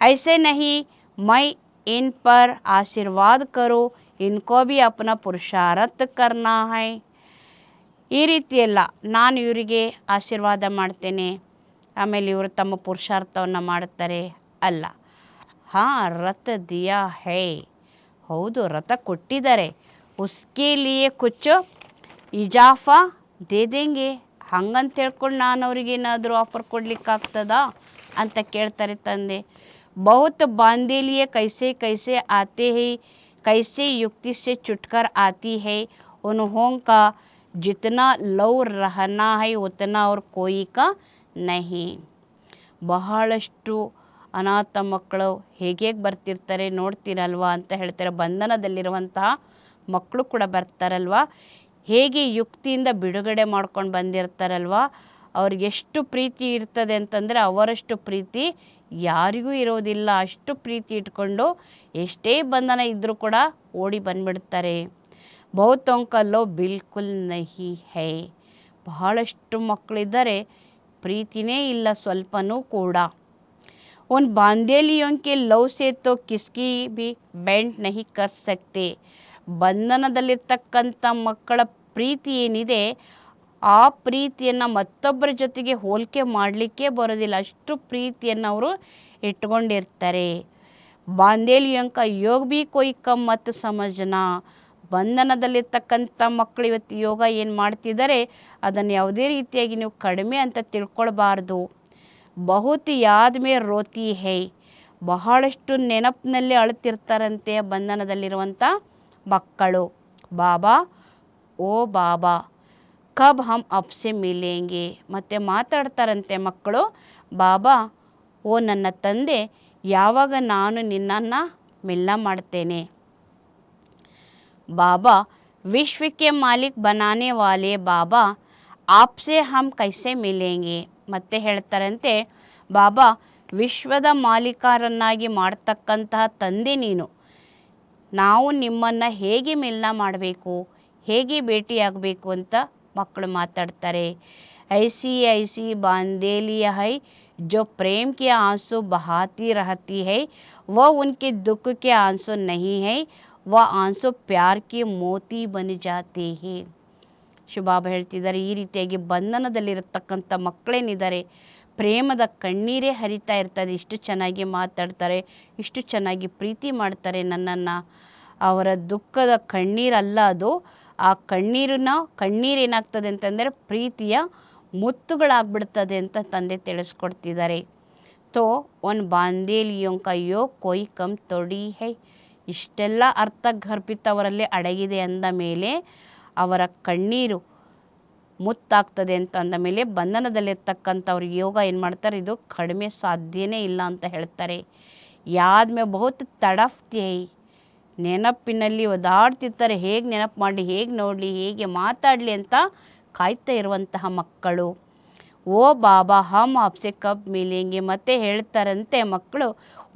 ಐಸೆ ನಹಿ ಮೈ ಇನ್ ಪರ್ ಆಶೀರ್ವಾದ ಕರೋ, ಇನ್ಕೋ ಭಿ ಅಪನಾ ಪುರುಷಾರ್ಥ ಕರ್ನಾ ಹೈ. ಈ ರೀತಿಯಲ್ಲ, ನಾನು ಇವರಿಗೆ ಆಶೀರ್ವಾದ ಮಾಡ್ತೇನೆ, ಆಮೇಲೆ ಇವರು ತಮ್ಮ ಪುರುಷಾರ್ಥವನ್ನು ಮಾಡ್ತಾರೆ ಅಲ್ಲ. ಹಾಂ ರಥ ದಿಯಾ ಹೈ, ಹೌದು ರಥ ಕೊಟ್ಟಿದ್ದಾರೆ. ಉಸ್ಕೆ ಲಿಯೆ ಕುಚ್ ಇಜಾಫಾ ದೇ ದೇಂಗೆ. ಹಂಗಂತ ಹೇಳ್ಕೊಂಡು ನಾನು ಅವ್ರಿಗೇನಾದರೂ ಆಫರ್ ಕೊಡ್ಲಿಕ್ಕಾಗ್ತದಾ ಅಂತ ಕೇಳ್ತಾರೆ ತಂದೆ. ಬಹುತ್ ಬಾಂಧೇಲಿಯೇ ಕೈಸೆ ಕೈಸೆ ಆತೆ ಹೈ, ಕೈಸೆ ಯುಕ್ತಿ ಸೆ ಚುಟ್ಕರ್ ಆತಿ ಹೈ. ಉನ್ಹೋಂಕಾ ಜಿतना ಲವ್ ರಹನಾ ಹೈ ಉತನಾ ಅವ್ರ ಕೋಯಿ ಕಾ ನಹಿ. ಬಹಳಷ್ಟು ಅನಾಥ ಮಕ್ಕಳು ಹೇಗೆ ಬರ್ತಿರ್ತಾರೆ ನೋಡ್ತೀರಲ್ವಾ ಅಂತ ಹೇಳ್ತಾರೆ. ಬಂಧನದಲ್ಲಿರುವಂತಹ ಮಕ್ಕಳು ಕೂಡ ಬರ್ತಾರಲ್ವ, ಹೇಗೆ ಯುಕ್ತಿಯಿಂದ ಬಿಡುಗಡೆ ಮಾಡ್ಕೊಂಡು ಬಂದಿರ್ತಾರಲ್ವ, ಅವ್ರಿಗೆ ಎಷ್ಟು ಪ್ರೀತಿ ಇರ್ತದೆ ಅಂತಂದರೆ ಅವರಷ್ಟು ಪ್ರೀತಿ ಯಾರಿಗೂ ಇರೋದಿಲ್ಲ. ಅಷ್ಟು ಪ್ರೀತಿ ಇಟ್ಕೊಂಡು ಎಷ್ಟೇ ಬಂಧನ ಇದ್ದರೂ ಕೂಡ ಓಡಿ ಬಂದ್ಬಿಡ್ತಾರೆ. ಬಹುತೊಂಕಲ್ಲೋ ಬಿಲ್ಕುಲ್ ನಹಿ ಹೈ. ಬಹಳಷ್ಟು ಮಕ್ಕಳಿದ್ದಾರೆ, ಪ್ರೀತಿನೇ ಇಲ್ಲ ಸ್ವಲ್ಪನೂ ಕೂಡ. उन बांधेलियों के लव से तो किसकी भी बैंड नहीं कर सकते. ಬಂಧನದಲ್ಲಿರ್ತಕ್ಕಂಥ ಮಕ್ಕಳ ಪ್ರೀತಿ ಏನಿದೆ, ಆ ಪ್ರೀತಿಯನ್ನು ಮತ್ತೊಬ್ಬರ ಜೊತೆಗೆ ಹೋಲಿಕೆ ಮಾಡಲಿಕ್ಕೆ ಬರೋದಿಲ್ಲ. ಅಷ್ಟು ಪ್ರೀತಿಯನ್ನು ಅವರು ಇಟ್ಕೊಂಡಿರ್ತಾರೆ. ಬಾಂಧೇಲಿಯೋಂ ಕಾ ಯೋಗ ಭಿ ಕೋಯಿ ಕಮ್ ಮತ್ ಸಮಜ್ನಾ. ಬಂಧನದಲ್ಲಿರ್ತಕ್ಕಂಥ ಮಕ್ಕಳು ಇವತ್ತು ಯೋಗ ಏನು ಮಾಡ್ತಿದ್ದಾರೆ ಅದನ್ನು ಯಾವುದೇ ರೀತಿಯಾಗಿ ನೀವು ಕಡಿಮೆ ಅಂತ ತಿಳ್ಕೊಳ್ಬಾರ್ದು. ಬಹುತ್ ಯಾದ್ ಮೇ ರೋತಿ ಹೈ. ಬಹಳಷ್ಟು ನೆನಪಿನಲ್ಲಿ ಅಳುತ್ತಿರ್ತಾರಂತೆ ಬಂಧನದಲ್ಲಿರುವಂಥ ಮಕ್ಕಳು. ಬಾಬಾ ಓ ಬಾಬಾ ಕಬ್ ಹಮ್ ಅಪ್ಸೆ ಮಿಲೇಂಗೆ. ಮತ್ತು ಮಾತಾಡ್ತಾರಂತೆ ಮಕ್ಕಳು, ಬಾಬಾ ಓ ನನ್ನ ತಂದೆ, ಯಾವಾಗ ನಾನು ನಿನ್ನನ್ನು ಮಿಲನ ಮಾಡ್ತೇನೆ. ಬಾಬಾ ವಿಶ್ವಕ್ಕೆ ಮಾಲಿಕ್ ಬನಾನೆ ವಾಲೆ ಬಾಬಾ ಆಪ್ಸೆ ಹಮ್ ಕೈಸೆ ಮಿಲೇಂಗೆ. ಮತ್ತೆ ಹೇಳ್ತಾರಂತೆ, ಬಾಬಾ ವಿಶ್ವದ ಮಾಲೀಕರನ್ನಾಗಿ ಮಾಡ್ತಕ್ಕಂತಹ ತಂದೆ ನೀನು, ನಾವು ನಿಮ್ಮನ್ನು ಹೇಗೆ ಮಿಲನ ಮಾಡಬೇಕು, ಹೇಗೆ ಭೇಟಿಯಾಗಬೇಕು ಅಂತ ಮಕ್ಕಳು ಮಾತಾಡ್ತಾರೆ. ಐಸಿ ಐಸಿ ಬಾಂಧೇಲಿಯ ಹೈ जो प्रेम के आंसू बहाती रहती है वह उनके दुख के आंसू नहीं है, वह आंसू प्यार के मोती बन जाते हैं. ಶುಭಾಬ ಹೇಳ್ತಿದ್ದಾರೆ, ಈ ರೀತಿಯಾಗಿ ಬಂಧನದಲ್ಲಿರತಕ್ಕಂಥ ಮಕ್ಕಳೇನಿದ್ದಾರೆ ಪ್ರೇಮದ ಕಣ್ಣೀರೇ ಹರಿತಾ ಇರ್ತದೆ. ಇಷ್ಟು ಚೆನ್ನಾಗಿ ಮಾತಾಡ್ತಾರೆ, ಇಷ್ಟು ಚೆನ್ನಾಗಿ ಪ್ರೀತಿ ಮಾಡ್ತಾರೆ ನನ್ನನ್ನು. ಅವರ ದುಃಖದ ಕಣ್ಣೀರಲ್ಲ ಅದು, ಆ ಕಣ್ಣೀರೇನಾಗ್ತದೆ ಅಂತಂದರೆ ಪ್ರೀತಿಯ ಮುತ್ತುಗಳಾಗ್ಬಿಡ್ತದೆ ಅಂತ ತಂದೆ ತಿಳಿಸ್ಕೊಡ್ತಿದ್ದಾರೆ. ತೋ ಒನ್ ಬಾಂಧೇಲಿಯೋಂ ಕಾ ಯೋ ಕೋಯಿ ಕಮ್ ತೊಡಿ ಹೈ. ಇಷ್ಟೆಲ್ಲ ಅರ್ಥಗರ್ಭಿತ ಅವರಲ್ಲಿ ಅಡಗಿದೆ ಅಂದ ಮೇಲೆ ಅವರ ಕಣ್ಣೀರು ಮುತ್ತಾಗ್ತದೆ ಅಂತ ಅಂದ ಮೇಲೆ ಬಂಧನದಲ್ಲಿರ್ತಕ್ಕಂಥವ್ರಿಗೆ ಯೋಗ ಏನು ಮಾಡ್ತಾರೆ, ಇದು ಕಡಿಮೆ ಸಾಧ್ಯನೇ ಇಲ್ಲ ಅಂತ ಹೇಳ್ತಾರೆ. ಯಾದ್ ಮೇ ಬಹುತ್ ತಡಫ್ತಿ ಹೈ, ನೆನಪಿನಲ್ಲಿ ಒದಾಡ್ತಿರ್ತಾರೆ, ಹೇಗೆ ನೆನಪು ಮಾಡಲಿ, ಹೇಗೆ ನೋಡಲಿ, ಹೇಗೆ ಮಾತಾಡಲಿ ಅಂತ ಕಾಯ್ತಾ ಇರುವಂತಹ ಮಕ್ಕಳು. ಓ ಬಾಬಾ ಹಮ್ ಆಪ್ಸೆ ಕಬ್ ಮಿಲೇಂಗೆ, ಮತ್ತೆ ಹೇಳ್ತಾರಂತೆ ಮಕ್ಕಳು,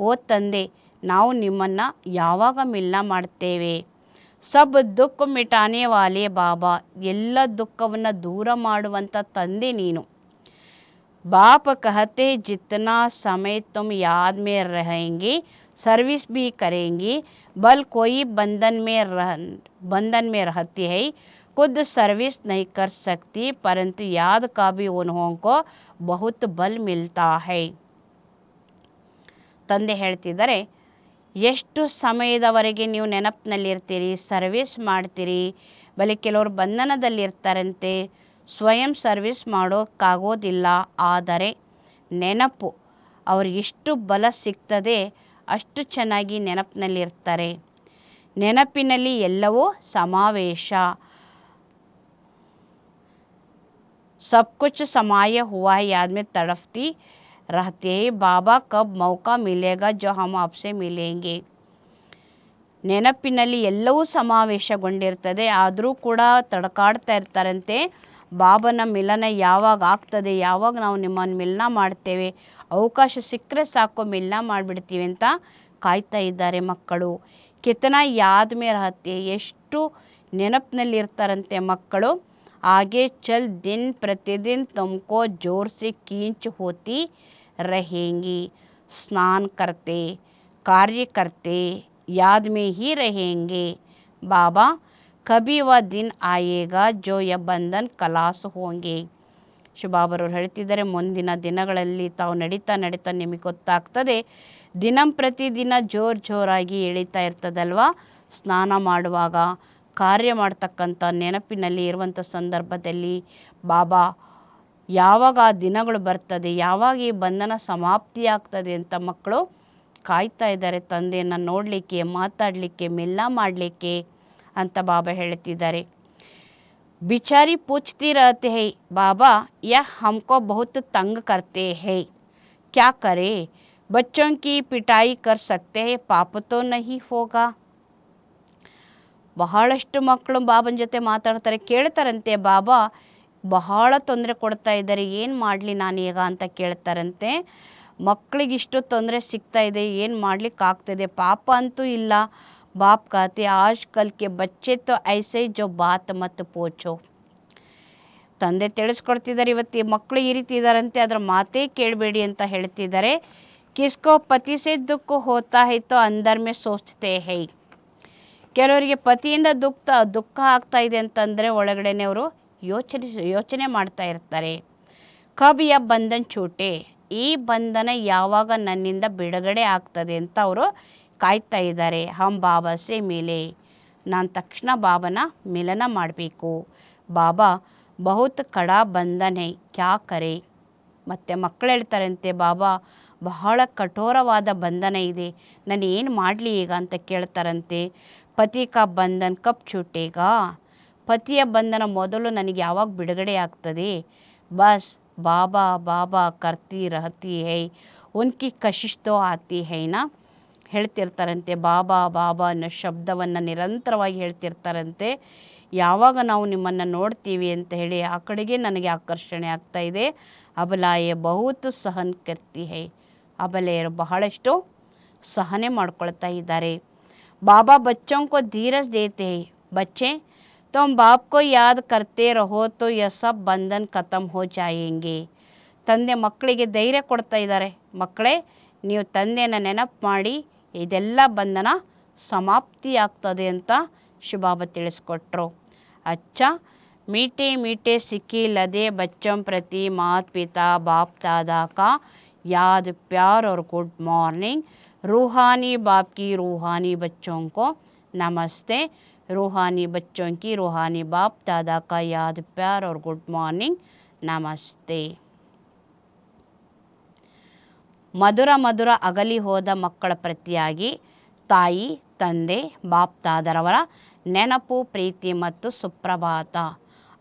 ಓ ತಂದೆ ನಾವು ನಿಮ್ಮನ್ನು ಯಾವಾಗ ಮಿಲನ ಮಾಡ್ತೇವೆ. ಸಬ್ ದುಃಖ ಮಿಟಾನೆ ವಾಲೆ ಬಾಬಾ, ಎಲ್ಲ ದುಃಖವನ್ನು ದೂರ ಮಾಡುವಂಥ ತಂದೆ ನೀನು. बाप कहते जितना समय तुम याद में रहेंगे सर्विस भी करेंगी, बल कोई बंधन में रहती है, खुद सर्विस नहीं कर सकती, परंतु याद का भी उन्हों को बहुत बल मिलता है. ತಂದೆ ಹೇಳ್ತಿದ್ದಾರೆ, ಎಷ್ಟು ಸಮಯದವರೆಗೆ ನೀವು ನೆನಪಿನಲ್ಲಿರ್ತೀರಿ, ಸರ್ವಿಸ್ ಮಾಡ್ತೀರಿ. ಬಲಿ ಕೆಲವರು ಬಂಧನದಲ್ಲಿರ್ತಾರಂತೆ, ಸ್ವಯಂ ಸರ್ವಿಸ್ ಮಾಡೋಕ್ಕಾಗೋದಿಲ್ಲ. ಆದರೆ ನೆನಪು ಅವ್ರಿಗೆಷ್ಟು ಬಲ ಸಿಗ್ತದೆ ಅಷ್ಟು ಚೆನ್ನಾಗಿ ನೆನಪಿನಲ್ಲಿರ್ತಾರೆ. ನೆನಪಿನಲ್ಲಿ ಎಲ್ಲವೂ ಸಮಾವೇಶ. सब कुछ समाया हुआ है, याद में तड़पती रहती है, बाबा कब मौका मिलेगा जो हम आपसे मिलेंगे. ನೆನಪಿನಲ್ಲಿ ಎಲ್ಲವೂ ಸಮಾವೇಶಗೊಂಡಿರ್ತದೆ, ಆದರೂ ಕೂಡ ತಡಕಾಡ್ತಾ ಇರ್ತಾರಂತೆ, ಬಾಬನ ಮಿಲನ ಯಾವಾಗ ಆಗ್ತದೆ, ಯಾವಾಗ ನಾವು ನಿಮ್ಮನ್ನು ಮಿಲನ ಮಾಡ್ತೇವೆ, ಅವಕಾಶ ಸಿಕ್ಕರೆ ಸಾಕು ಮಿಲನ ಮಾಡಿಬಿಡ್ತೀವಿ ಅಂತ ಕಾಯ್ತಾ ಇದ್ದಾರೆ ಮಕ್ಕಳು. ಕಿತನ ಯಾದ್ ಮೇ ರಹತೆ, ಎಷ್ಟು ನೆನಪಿನಲ್ಲಿ ಇರ್ತಾರಂತೆ ಮಕ್ಕಳು. ಆಗೆ ಚಲ್ ದಿನ ಪ್ರತಿದಿನ ತುಮಕೋ ಜೋರ್ ಸೆ ಖೀಂಚ್ ಹೋತಿ रहेंगी, स्नान करते कार्य करते याद में ही रहेंगे बाबा, कभी वह दिन आएगा जो यह ಬಂಧನ್ ಖಲಾಸ್ ಹೋಂಗೆ. ಶಿವಬಾಬರವ್ರು ಹೇಳ್ತಿದ್ದಾರೆ, ಮುಂದಿನ ದಿನಗಳಲ್ಲಿ ತಾವು ನಡೀತಾ ನಡೀತಾ ನಿಮಗೆ ಗೊತ್ತಾಗ್ತದೆ, ಪ್ರತಿದಿನ ಜೋರಾಗಿ ಎಳಿತಾ ಇರ್ತದಲ್ವ, ಸ್ನಾನ ಮಾಡುವಾಗ, ಕಾರ್ಯ ಮಾಡ್ತಕ್ಕಂಥ ನೆನಪಿನಲ್ಲಿ ಇರುವಂಥ ಸಂದರ್ಭದಲ್ಲಿ ಬಾಬಾ ಯಾವಾಗ ಆ ದಿನಗಳು ಬರ್ತದೆ, ಯಾವಾಗ ಈ ಬಂಧನ ಸಮಾಪ್ತಿ ಆಗ್ತದೆ ಅಂತ ಮಕ್ಕಳು ಕಾಯ್ತಾ ಇದ್ದಾರೆ, ತಂದೆಯನ್ನು ನೋಡಲಿಕ್ಕೆ, ಮಾತಾಡಲಿಕ್ಕೆ, ಮಿಲನ ಮಾಡಲಿಕ್ಕೆ ಅಂತ ಬಾಬಾ ಹೇಳ್ತಿದ್ದಾರೆ. बिचारी पूछती रहते हैं बाबा यह हमको बहुत तंग करते हैं, क्या करे, बच्चों की पिटाई कर सकते हैं, पाप तो नहीं होगा. ಬಹಳಷ್ಟು ಮಕ್ಕಳು ಬಾಬನ ಜೊತೆ ಮಾತಾಡ್ತಾರೆ, ಕೇಳ್ತಾರಂತೆ, ಬಾಬಾ ಬಹಳ ತೊಂದರೆ ಕೊಡ್ತಾ ಇದ್ದಾರೆ, ಏನು ಮಾಡಲಿ ನಾನೀಗ ಅಂತ ಕೇಳ್ತಾರಂತೆ. ಮಕ್ಕಳಿಗಿಷ್ಟು ತೊಂದರೆ ಸಿಗ್ತಾ ಇದೆ, ಏನು ಮಾಡ್ಲಿಕ್ಕಾಗ್ತದೆ, ಪಾಪ ಅಂತೂ ಇಲ್ಲ. ಬಾಪ್ कहते आज कल के बच्चे तो ऐसे जो बात मत पूछो. ತಂದೆ ತಿಳಿಸ್ಕೊಡ್ತಿದ್ದಾರೆ, ಇವತ್ತು ಈ ಮಕ್ಕಳು ಈ ರೀತಿ ಇದ್ದಾರಂತೆ, ಅದರ ಮಾತೇ ಕೇಳಬೇಡಿ ಅಂತ ಹೇಳ್ತಿದ್ದಾರೆ. ಕಿಸ್ಕೋ ಪತಿ ಸೆ ದುಃಖ ಹೋತಾ ಹೈ ತೋ ಅಂದರ್ ಮೇ ಸೋಚ್ತೆ ಹೈ. ಕೆಲವರಿಗೆ ಪತಿಯಿಂದ ದುಃಖ ಆಗ್ತಾ ಇದೆ ಅಂತಂದರೆ ಒಳಗಡೆನೆ ಅವರು ಯೋಚನೆ ಮಾಡ್ತಾ ಇರ್ತಾರೆ. ಕಬ್ ಯ ಬಂಧನ್ ಛೂಟೆ, ಈ ಬಂಧನ ಯಾವಾಗ ನನ್ನಿಂದ ಬಿಡುಗಡೆ ಆಗ್ತದೆ ಅಂತ ಅವರು ಕಾಯ್ತಾ ಇದ್ದಾರೆ. ಹಮ್ ಬಾಬಾ ಸೆ ಮಿಲೆ, ನಾನು ತಕ್ಷಣ ಬಾಬನ ಮಿಲನ ಮಾಡಬೇಕು. ಬಾಬಾ ಬಹುತ್ ಕಡಾ ಬಂಧನ್ ಹೈ, ಕ್ಯಾ ಕರೆ. ಮತ್ತು ಮಕ್ಕಳು ಹೇಳ್ತಾರಂತೆ, ಬಾಬಾ ಬಹಳ ಕಠೋರವಾದ ಬಂಧನ ಇದೆ, ನಾನು ಏನು ಮಾಡಲಿ ಈಗ ಅಂತ ಕೇಳ್ತಾರಂತೆ. ಪತಿ ಕಾ ಬಂಧನ್ ಕಬ್ ಛೂಟೇಗಾ, ಪತಿಯ ಬಂಧನ ಮೊದಲು ನನಗೆ ಯಾವಾಗ ಬಿಡುಗಡೆ ಆಗ್ತದೆ. ಬಸ್ ಬಾಬಾ ಬಾಬಾ ಕರ್ತಿ ರಹತಿ ಹೈ, ಉನ್ಕಿ ಕಶಿಶ್ ತೋ ಆತಿ ಹೈನಾ. ಹೇಳ್ತಿರ್ತಾರಂತೆ, ಬಾಬಾ ಬಾಬಾ ಅನ್ನೋ ಶಬ್ದವನ್ನು ನಿರಂತರವಾಗಿ ಹೇಳ್ತಿರ್ತಾರಂತೆ. ಯಾವಾಗ ನಾವು ನಿಮ್ಮನ್ನು ನೋಡ್ತೀವಿ ಅಂತ ಹೇಳಿ ಆ ಕಡೆಗೆ ನನಗೆ ಆಕರ್ಷಣೆ ಆಗ್ತಾ ಇದೆ. ಅಬಲಾಯೆ ಬಹುತ್ ಸಹನ್ ಕರ್ತಿ ಹೈ, ಅಬಲೆಯರು ಬಹಳಷ್ಟು ಸಹನೆ ಮಾಡ್ಕೊಳ್ತಾ ಇದ್ದಾರೆ. ಬಾಬಾ ಬಚ್ಚೋं को धीरज देते हैं, बच्चे तुम बाप को याद करते रहो तो यह सब बंधन खत्म हो जाएंगे. ತಂದೆ ಮಕ್ಕಳಿಗೆ ಧೈರ್ಯ ಕೊಡ್ತಾ ಇದ್ದಾರೆ, ಮಕ್ಕಳೇ ನೀವು ತಂದೆಯನ್ನು ನೆನಪು ಮಾಡಿ, ಇದೆಲ್ಲ ಬಂಧನ ಸಮಾಪ್ತಿ ಆಗ್ತದೆ ಅಂತ ಶಿವಬಾಬಾ ತಿಳಿಸ್ಕೊಟ್ರು. ಅಚ್ಚ मीठे मीठे सिक्के लदे बच्चों प्रति माता पिता बाप दादा का याद प्यार और गुड मॉर्निंग. रूहानी बाप की रूहानी बच्चों को नमस्ते. रूहानी बच्चों की रूहानी बाप दादा का याद प्यार और गुड मॉर्निंग नमस्ते. ಮಧುರ ಮಧುರ ಅಗಲಿ ಹೋದ ಮಕ್ಕಳ ಪ್ರತಿಯಾಗಿ ತಾಯಿ, ತಂದೆ, ಬಾಪ್ತಾದರವರ ನೆನಪು, ಪ್ರೀತಿ ಮತ್ತು ಸುಪ್ರಭಾತ.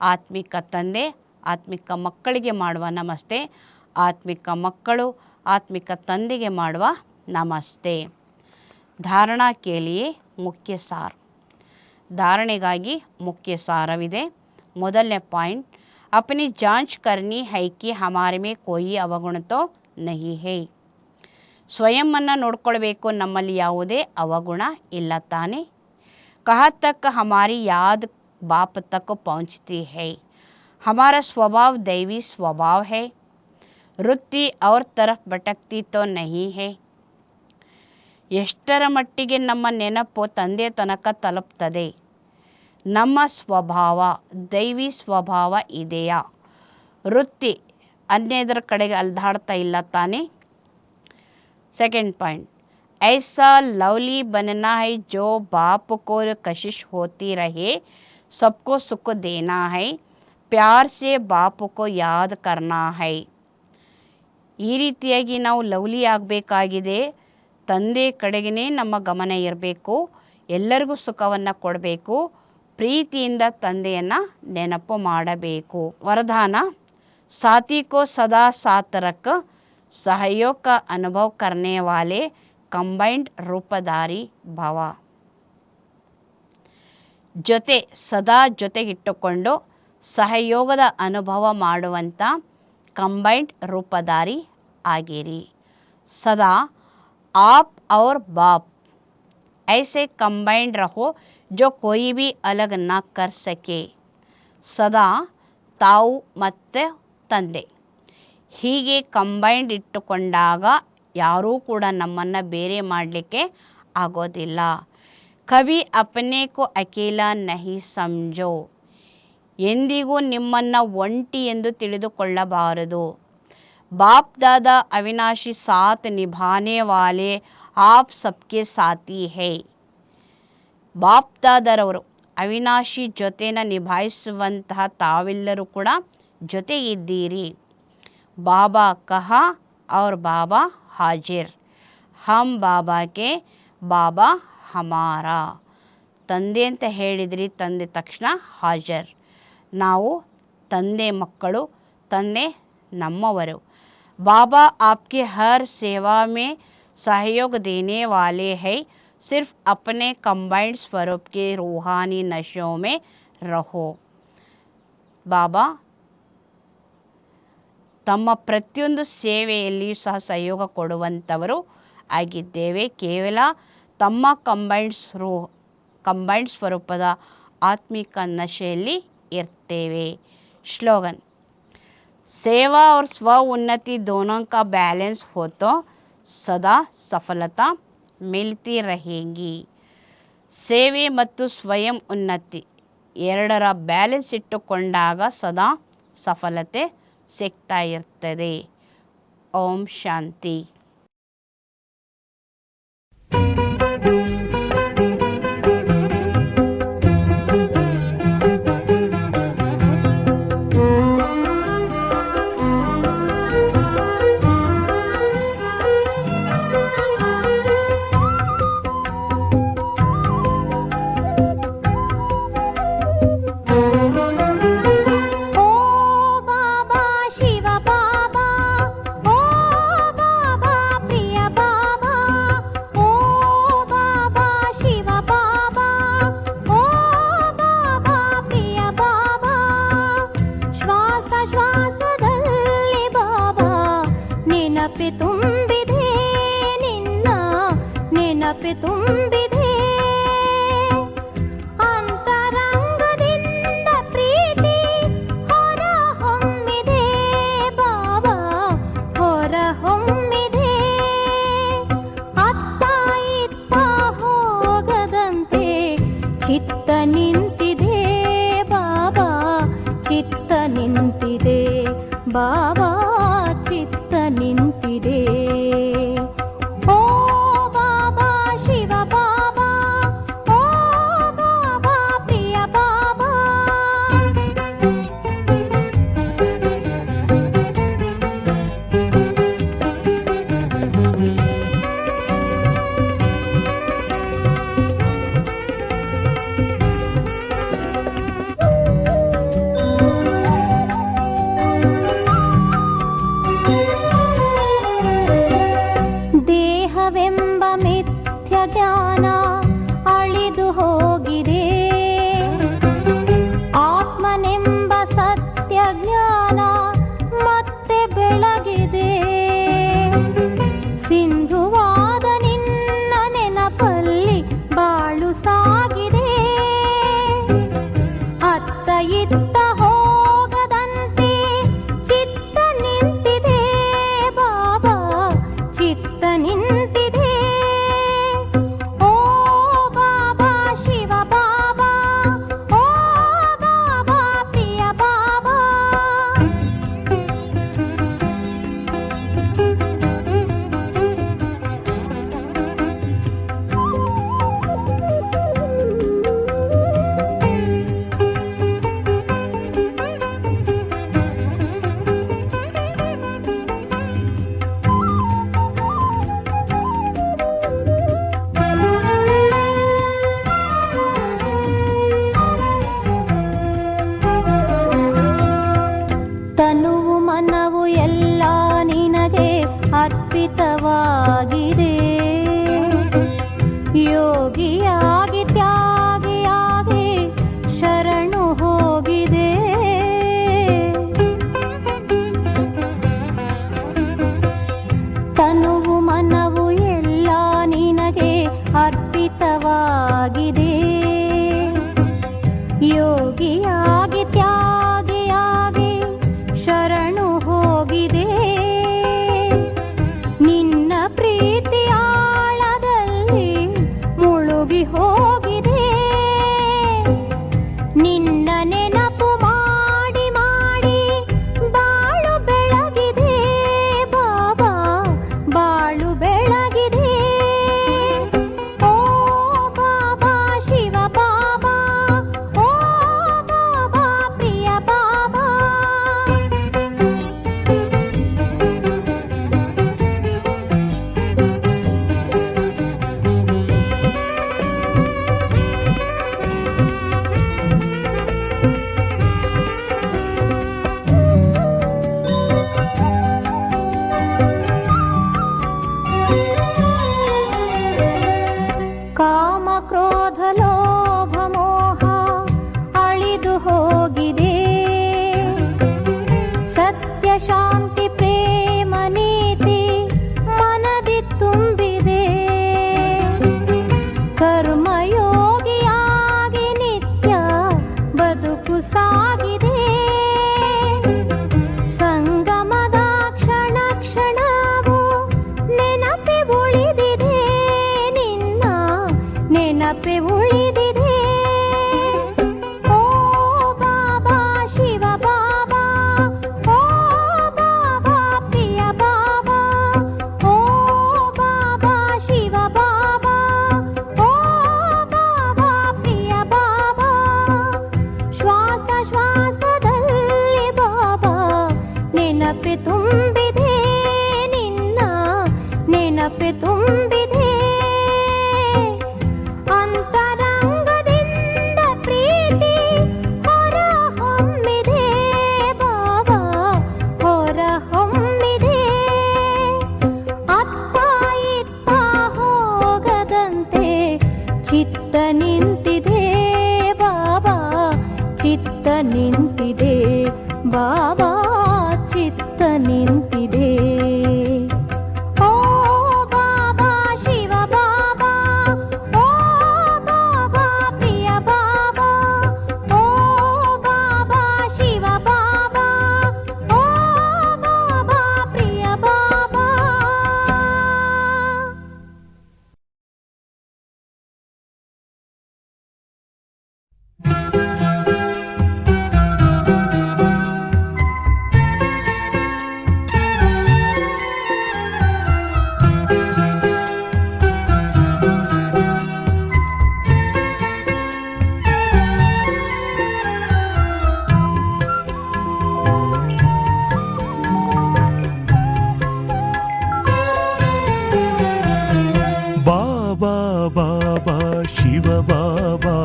ಆತ್ಮಿಕ ತಂದೆ ಆತ್ಮಿಕ ಮಕ್ಕಳಿಗೆ ಮಾಡುವ ನಮಸ್ತೆ. ಆತ್ಮಿಕ ಮಕ್ಕಳು ಆತ್ಮಿಕ ತಂದೆಗೆ ಮಾಡುವ ನಮಸ್ತೆ. ಧಾರಣಾ ಕೇಳಿಯೇ ಮುಖ್ಯ ಸಾರ. ಧಾರಣೆಗಾಗಿ ಮುಖ್ಯ ಸಾರವಿದೆ. ಮೊದಲನೇ ಪಾಯಿಂಟ್, अपनी जांच करनी है कि हमारे में कोई अवगुण तो नहीं है. ಸ್ವಯಂವನ್ನು ನೋಡ್ಕೊಳ್ಬೇಕು, ನಮ್ಮಲ್ಲಿ ಯಾವುದೇ ಅವಗುಣ ಇಲ್ಲ ತಾನೆ. कहाँ तक हमारी याद बाप तक पहुँचती है. हमारा स्वभाव दैवी स्वभाव है. वृत्ति और तरफ भटकती तो नहीं है. ಎಷ್ಟರ ಮಟ್ಟಿಗೆ ನಮ್ಮ ನೆನಪು ತಂದೆ ತನಕ ತಲುಪ್ತದೆ. ನಮ್ಮ ಸ್ವಭಾವ ದೈವಿ ಸ್ವಭಾವ ಇದೆಯಾ. ವೃತ್ತಿ ಅನ್ಯದರ ಕಡೆಗೆ ಅಲ್ದಾಡ್ತಾ ಇಲ್ಲ ತಾನೆ. सेकंड पॉइंट, ऐसा लवली बनना है जो बाप को कशिश होती रहे, सबको सुख देना है, प्यार से बाप को याद करना है. ಈ ರೀತಿಯಾಗಿ ನಾವು ಲವ್ಲಿ ಆಗಬೇಕಾಗಿದೆ. ತಂದೆ ಕಡೆಗೇ ನಮ್ಮ ಗಮನ ಇರಬೇಕು. ಎಲ್ಲರಿಗೂ ಸುಖವನ್ನು ಕೊಡಬೇಕು. ಪ್ರೀತಿಯಿಂದ ತಂದೆಯನ್ನು ನೆನಪು ಮಾಡಬೇಕು. ವರದಾನ, साथी को सदा साथ रख, सहयोग का अनुभव करने वाले कंबाइंड ರೂಪಧಾರಿ ಭವ. ಜೊತೆ ಸದಾ ಜೊತೆಗಿಟ್ಟುಕೊಂಡು ಸಹಯೋಗದ ಅನುಭವ ಮಾಡುವಂಥ ಕಂಬೈಂಡ್ ರೂಪಧಾರಿ ಆಗಿರಿ. ಸದಾ आप और बाप ऐसे कंबाइंड रहो जो कोई भी अलग ना कर सके. ಸದಾ ತಾವು ಮತ್ತು ತಂದೆ ಹೀಗೆ ಕಂಬೈಂಡ್ ಇಟ್ಟುಕೊಂಡಾಗ ಯಾರೂ ಕೂಡ ನಮ್ಮನ್ನು ಬೇರೆ ಮಾಡಲಿಕ್ಕೆ ಆಗೋದಿಲ್ಲ. ಕವಿ ಅಪನೆ ಕೋ ಅಕೇಲಾ ನಹಿ ಸಮಜೋ. ಎಂದಿಗೂ ನಿಮ್ಮನ್ನು ಒಂಟಿ ಎಂದು ತಿಳಿದುಕೊಳ್ಳಬಾರದು. ಬಾಪ್ ದಾದಾ ಅವಿನಾಶಿ ಸಾಥ್ ನಿಭಾನೆ ವಾಲೆ ಆಪ್ ಸಬ್ಕೆ ಸಾಥಿ ಹೈ. ಬಾಪ್ ದಾದರವರು ಅವಿನಾಶಿ ಜೊತೆನ ನಿಭಾಯಿಸುವಂತಹ ತಾವೆಲ್ಲರೂ ಕೂಡ ಜೊತೆ ಇದ್ದೀರಿ. ಬಾಬಾ ಕಹಾ ಔರ್ ಬಾಬಾ ಹಾಜಿರ್, ಹಮ್ ಬಾಬಾಗೆ ಬಾಬಾ ಹಮಾರ. ತಂದೆ ಅಂತ ಹೇಳಿದ್ರಿ, ತಂದೆ ತಕ್ಷಣ ಹಾಜರ್. ನಾವು ತಂದೆ ಮಕ್ಕಳು, ತಂದೆ ನಮ್ಮವರು. बाबा आपके हर सेवा में सहयोग देने वाले हैं. सिर्फ अपने कंबाइंड स्वरूप के रूहानी नशों में रहो. ಬಾಬಾ ತಮ್ಮ ಪ್ರತಿಯೊಂದು ಸೇವೆಯಲ್ಲಿಯೂ ಸಹ ಸಹಯೋಗ ಕೊಡುವಂಥವರು ಆಗಿದ್ದೇವೆ. ಕೇವಲ ತಮ್ಮ ಕಂಬೈಂಡ್ ಸ್ವರೂಪದ ಆತ್ಮಿಕ ನಶೆಯಲ್ಲಿ ಇರ್ತೇವೆ. ಶ್ಲೋಗನ್, सेवा और स्व उन्नति दोनों का बैलेंस हो तो सदा सफलता मिलती रहेगी. ಸೇವೆ ಮತ್ತು ಸ್ವಯಂ ಉನ್ನತಿ ಎರಡರ ಬ್ಯಾಲೆನ್ಸ್ ಇಟ್ಟುಕೊಂಡಾಗ ಸದಾ ಸಫಲತೆ ಸಿಗ್ತಾ ಇರ್ತದೆ. ಓಂ ಶಾಂತಿ. ಬಾಬಾ ಚಿತ್ತ ನಿಂತಿದೆ. ಓ ಬಾಬಾ ಶಿವ ಬಾಬಾ, ಓ ಬಾಬಾ ಪ್ರಿಯ ಬಾಬಾ. ಇತ್ತ ಹೋಗದಂತೆ ಚಿತ್ತ ನಿಂತಿದೆ ಬಾಬಾ, ಚಿತ್ತ ನಿಂತಿದೆ. ಓ ಬಾಬಾ ಶಿವ ಬಾಬಾ, ಓ ಬಾಬಾ ಪ್ರಿಯ ಬಾಬಾ. ತನುವು ಮನವು ಎಲ್ಲ ನಿನಗೆ ಅರ್ಪಿತವಾಗಿದೆ. ಯೋಗಿಯಾಗಿ ತ್ಯಾಗಿಯಾಗಿ ಶರಣು ಹೋಗಿದೆ. ತನುವು ಮನವು ಎಲ್ಲ ನಿನಗೆ ಅರ್ಪಿತವಾಗಿದೆ. ಯೋಗಿಯಾಗಿ ತ್ಯಾಗಿಯಾಗಿ ಶರಣು ಹೋಗಿದೆ. ನಿನ್ನ ಪ್ರೀತಿಯಾಳದಲ್ಲಿ ಮುಳುಗಿ ಹೋಗಿದೆ. ನಿನ್ನ ನೆನಪು ಮಾಡಿ ಮಾಡಿ ಬಾಳು ಬೆಳಗಿದೆ ಬಾಬಾ, ಬಾಳು ಬೆಳಗಿದೆ. ಓ ಬಾಬಾ ಶಿವ ಬಾಬಾ, ಓ ಬಾಬಾ ಪ್ರಿಯ ಬಾಬಾ. ಕಾಮ ಕ್ರೋಧ ಲೋಭ ಮೋಹ ಅಳಿದು ಹೋಗಿದೆ. ಸತ್ಯ ಶಾಂತಿ ಪ್ರೇಮ ನೀತಿ ಮನದಿ ತುಂಬಿದೆ. ಕರ್ಮಯೋಗಿಯಾಗಿ ನಿತ್ಯ ಬದುಕು ಸಾಗಿದೆ. ಸಂಗಮದ ಕ್ಷಣ ಕ್ಷಣವೂ ನೆನಪೆ ಉಳಿದಿದೆ. ನಿನ್ನ ನೆನಪೆ ಉಳಿದಿದೆ. ಓ ಬಾಬಾ ಶಿವ ಬಾಬಾ, ಓ ಬಾಬಾ ಪ್ರಿಯ ಬಾಬಾ, ಓ ಬಾಬಾ ಶಿವ ಬಾಬಾ, ಓ ಬಾಬಾ ಪ್ರಿಯ ಬಾಬಾ. ಶ್ವಾಸ ಶ್ವಾಸದಲ್ಲಿ ಬಾಬಾ ನೆನಪೆ ತುಂಬಿದೆ. ನಿನ್ನ ನೆನಪೆ ತುಂಬಿದೆ. ಅಂತರಂಗದಿಂದ ಪ್ರೀತಿ ಹೊರ ಹೊಮ್ಮಿದೆ ಬಾಬಾ, ಹೊರ ಹೊಮ್ಮಿದೆ. ಅತ್ತ ಇತ್ತ ಹೋಗದಂತೆ ಚಿತ್ತ ನಿಂತಿದೆ ಬಾಬಾ, ಚಿತ್ತ ನಿಂತಿದೆ ಬಾಬಾ, ಚಿತ್ತ ನಿಂತಿದೆ. ಓ ಬಾಬಾ ಶಿವ ಬಾಬಾ, ಓ ಬಾಬಾ ಪ್ರಿಯ ಬಾಬಾ, ಓ ಬಾಬಾ ಶಿವ ಬಾಬಾ, ಓ ಬಾಬಾ ಪ್ರಿಯ ಬಾಬಾ. ಬಾಬಾ ಬಾಬಾ ಶಿವ ಬಾಬಾ,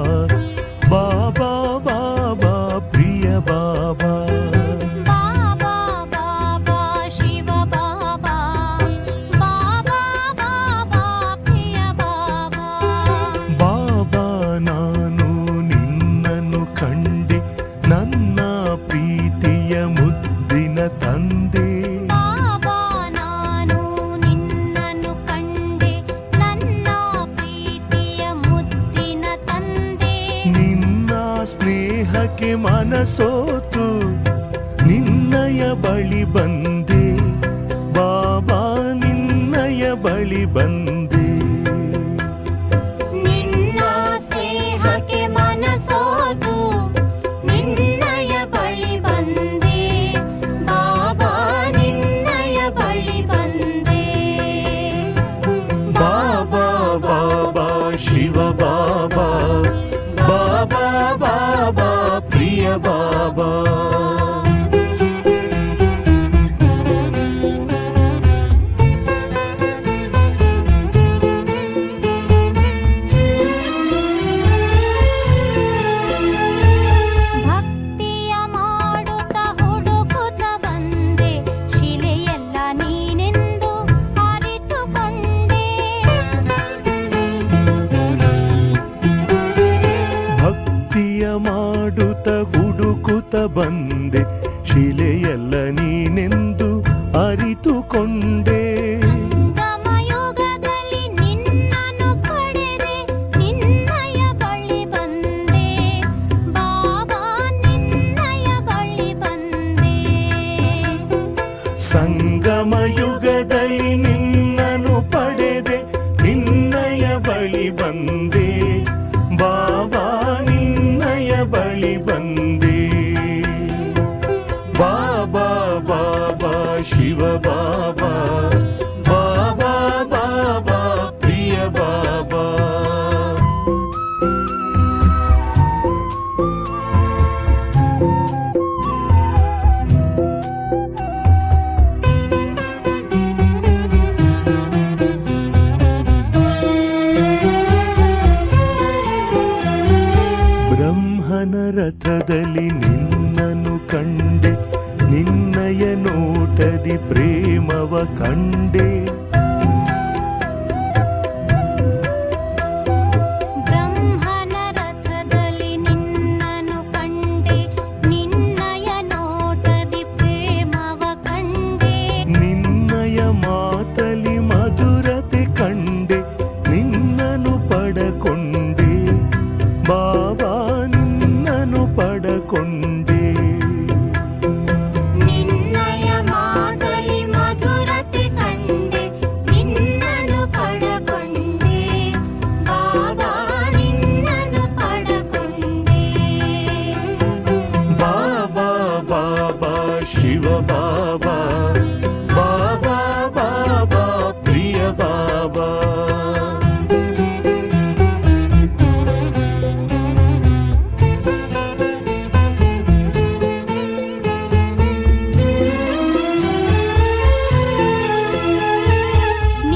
ಬಾಬಾ ಬಾಬಾ ಪ್ರಿಯ ಬಾಬಾ. ಬಾಬಾ ಬಾಬಾ ಶಿವ ಬಾಬಾ, ಬಾಬಾ ಬಾಬಾ ಪ್ರಿಯ ಬಾಬಾ. ಬಾಬಾ ನಾನು ನಿನ್ನನ್ನು ಕಂಡೆ, ನನ್ನ ಪ್ರೀತಿಯ ಮುದ್ದಿನ ತಂದೆ. ಬಾಬಾ ನಾನು ನಿನ್ನನ್ನು ಕಂಡೆ, ನನ್ನ ಪ್ರೀತಿಯ ಮುದ್ದಿನ ತಂದೆ. ನಿನ್ನ ಸ್ನೇಹಕ್ಕೆ ಮನಸೋತು ನಿನ್ನಯ ಬಳಿ ಬಂದೆ ಬಾಬಾ ನಿನ್ನಯ ಬಳಿ ಬಂದೆ ನಿನ್ನ ಸ್ನೇಹಕ್ಕೆ ಮನಸೋತು ನಿನ್ನಯ ಬಳಿ ಬಂದೆ ಬಾಬಾ ನಿನ್ನಯ ಬಳಿ ಬಂದೆ ಬಾಬಾ ಬಾಬಾ ಶಿವ ಬಾಬಾ ಬಾಬಾ ಬಾಬಾ ಪ್ರಿಯ ಬಾಬಾ ಭಕ್ತಿಯ ಮಾಡುತ್ತ ಹುಡುಕುತ್ತ ಬಂದೆ ಶಿಲೆಯೆಲ್ಲ ನೀನೆಂದು ಅರಿತುಕೊಂಡೆ ಭಕ್ತಿಯ ಮಾಡುತ್ತ ಹುಡುಕುತ್ತ ಬಂದೆ ಶಿಲೆಯಲ್ಲ ನೀನೆಂದು ಅರಿತುಕೊಂಡೆ ಸಂಗಮಯುಗದಲ್ಲಿ ನಿನ್ನನ್ನು ಪಡೆದೆ ನಿನ್ನಯ ಬಳಿ ಬಂದೆ ಬಾಬಾ ನಿನ್ನಯ ಬಳಿ ಬಂದೆ ಸಂಗಮ ಯುಗದಲ್ಲಿ ನಿನ್ನನ್ನು ಪಡೆದೆ ನಿನ್ನಯ ಬಳಿ ಬಂದೆ ಬಾಬಾ ನಿನ್ನಯ ಬಳಿ ಬಂದೆ ಬಾಬಾ ಬಾಬಾ ಶಿವ ಬಾಬಾ ಬಾಬಾ ಬಾಬಾ ಪ್ರಿಯ ಬಾಬಾ ಬ್ರಹ್ಮನ ರಥದಲ್ಲಿ ನಿನ್ನನ್ನು ಕಂಡೆ ನಿನ್ನಯ ನೋಟದಿ ಪ್ರೇಮವ ಕಂಡೆ ಬ್ರಹ್ಮನ ರಥದಲ್ಲಿ ನಿನ್ನನ್ನು ಕಂಡೆ ನಿನ್ನಯ ನೋಟದಿ ಪ್ರೇಮವ ಕಂಡೆ ನಿನ್ನಯ ಮಾತಲಿ ಮಧುರತೆ ಕಂಡೆ ನಿನ್ನನ್ನು ಪಡಕೊಂಡೆ ಬಾಬಾ ನಿನ್ನನ್ನು ಪಡಕೊಂಡೆ ನಿನ್ನಯ ಮಾತಲಿ ಮಧುರತೆ ಕಂಡೆ ನಿನ್ನನ್ನು ಪಡಕೊಂಡೆ ಬಾಬಾ ನಿನ್ನನ್ನು ಪಡಕೊಂಡೆ ಬಾಬಾ ಬಾಬಾ ಶಿವ ಬಾಬಾ ಬಾಬಾ ಬಾಬಾ ಪ್ರಿಯ ಬಾಬಾ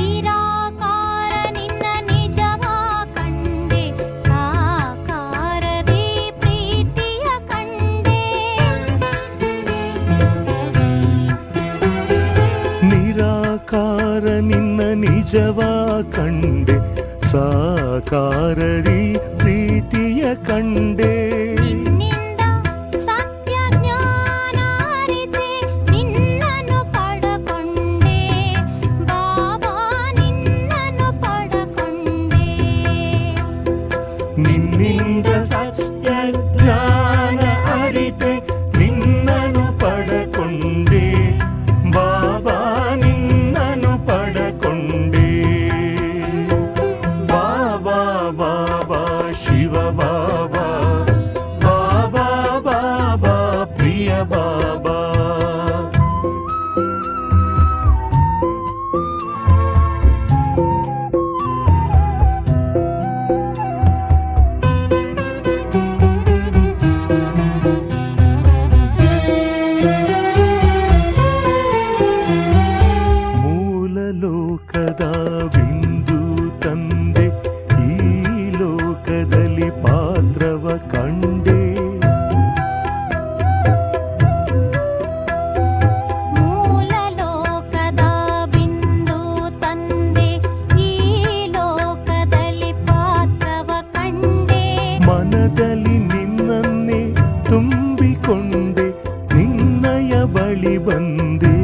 ನಿರಾಕಾರ ನಿನ್ನ ನಿಜವಾ ಕಂಡೆ ಸಾಕಾರದಿ ಪ್ರೀತಿಯ ಕಂಡೆ ನಿರಾಕಾರ ನಿನ್ನ ನಿಜವಾ ಕಂಡೆ ಸಾಕಾರದಿ ಪ್ರೀತಿಯ ಕಂಡೆ ನಿನ್ನಿಂದ ಸತ್ಯ ಜ್ಞಾನ ಅರಿತೆ ನಿನ್ನನ್ನು ಪಡಕೊಂಡೆ ಬಾಬಾ ನಿನ್ನನ್ನು ಪಡಕೊಂಡೆ ನಿನ್ನಿಂದ ಸತ್ಯ ಜ್ಞಾನ ಅರಿತೆ ನಿನ್ನನ್ನು ಪಡಕೊಂಡೆ ಬಾಬಾ ನಿನ್ನನ್ನು ಪಡಕೊಂಡೆ ಬಾಬಾ ಬಾಬಾ ಶಿವ ಬಾಬಾ ಬಾಬಾ ಬಾಬಾ ಪ್ರಿಯ ಬಾಬಾ ಮೂಲ ಲೋಕದ ಬಿಂದು ತಂದೆ ಈ ಲೋಕದಲ್ಲಿ ಪಾತ್ರವ ಕಂಡೆ ಮೂಲ ಲೋಕದ ಬಿಂದು ತಂದೆ ಈ ಲೋಕದಲ್ಲಿ ಪಾತ್ರವ ಕಂಡೆ ಮನದಲ್ಲಿ ನಿನ್ನನ್ನೇ ತುಂಬಿಕೊಂಡೆ ನಿನ್ನಯ ಬಳಿ ಬಂದೆ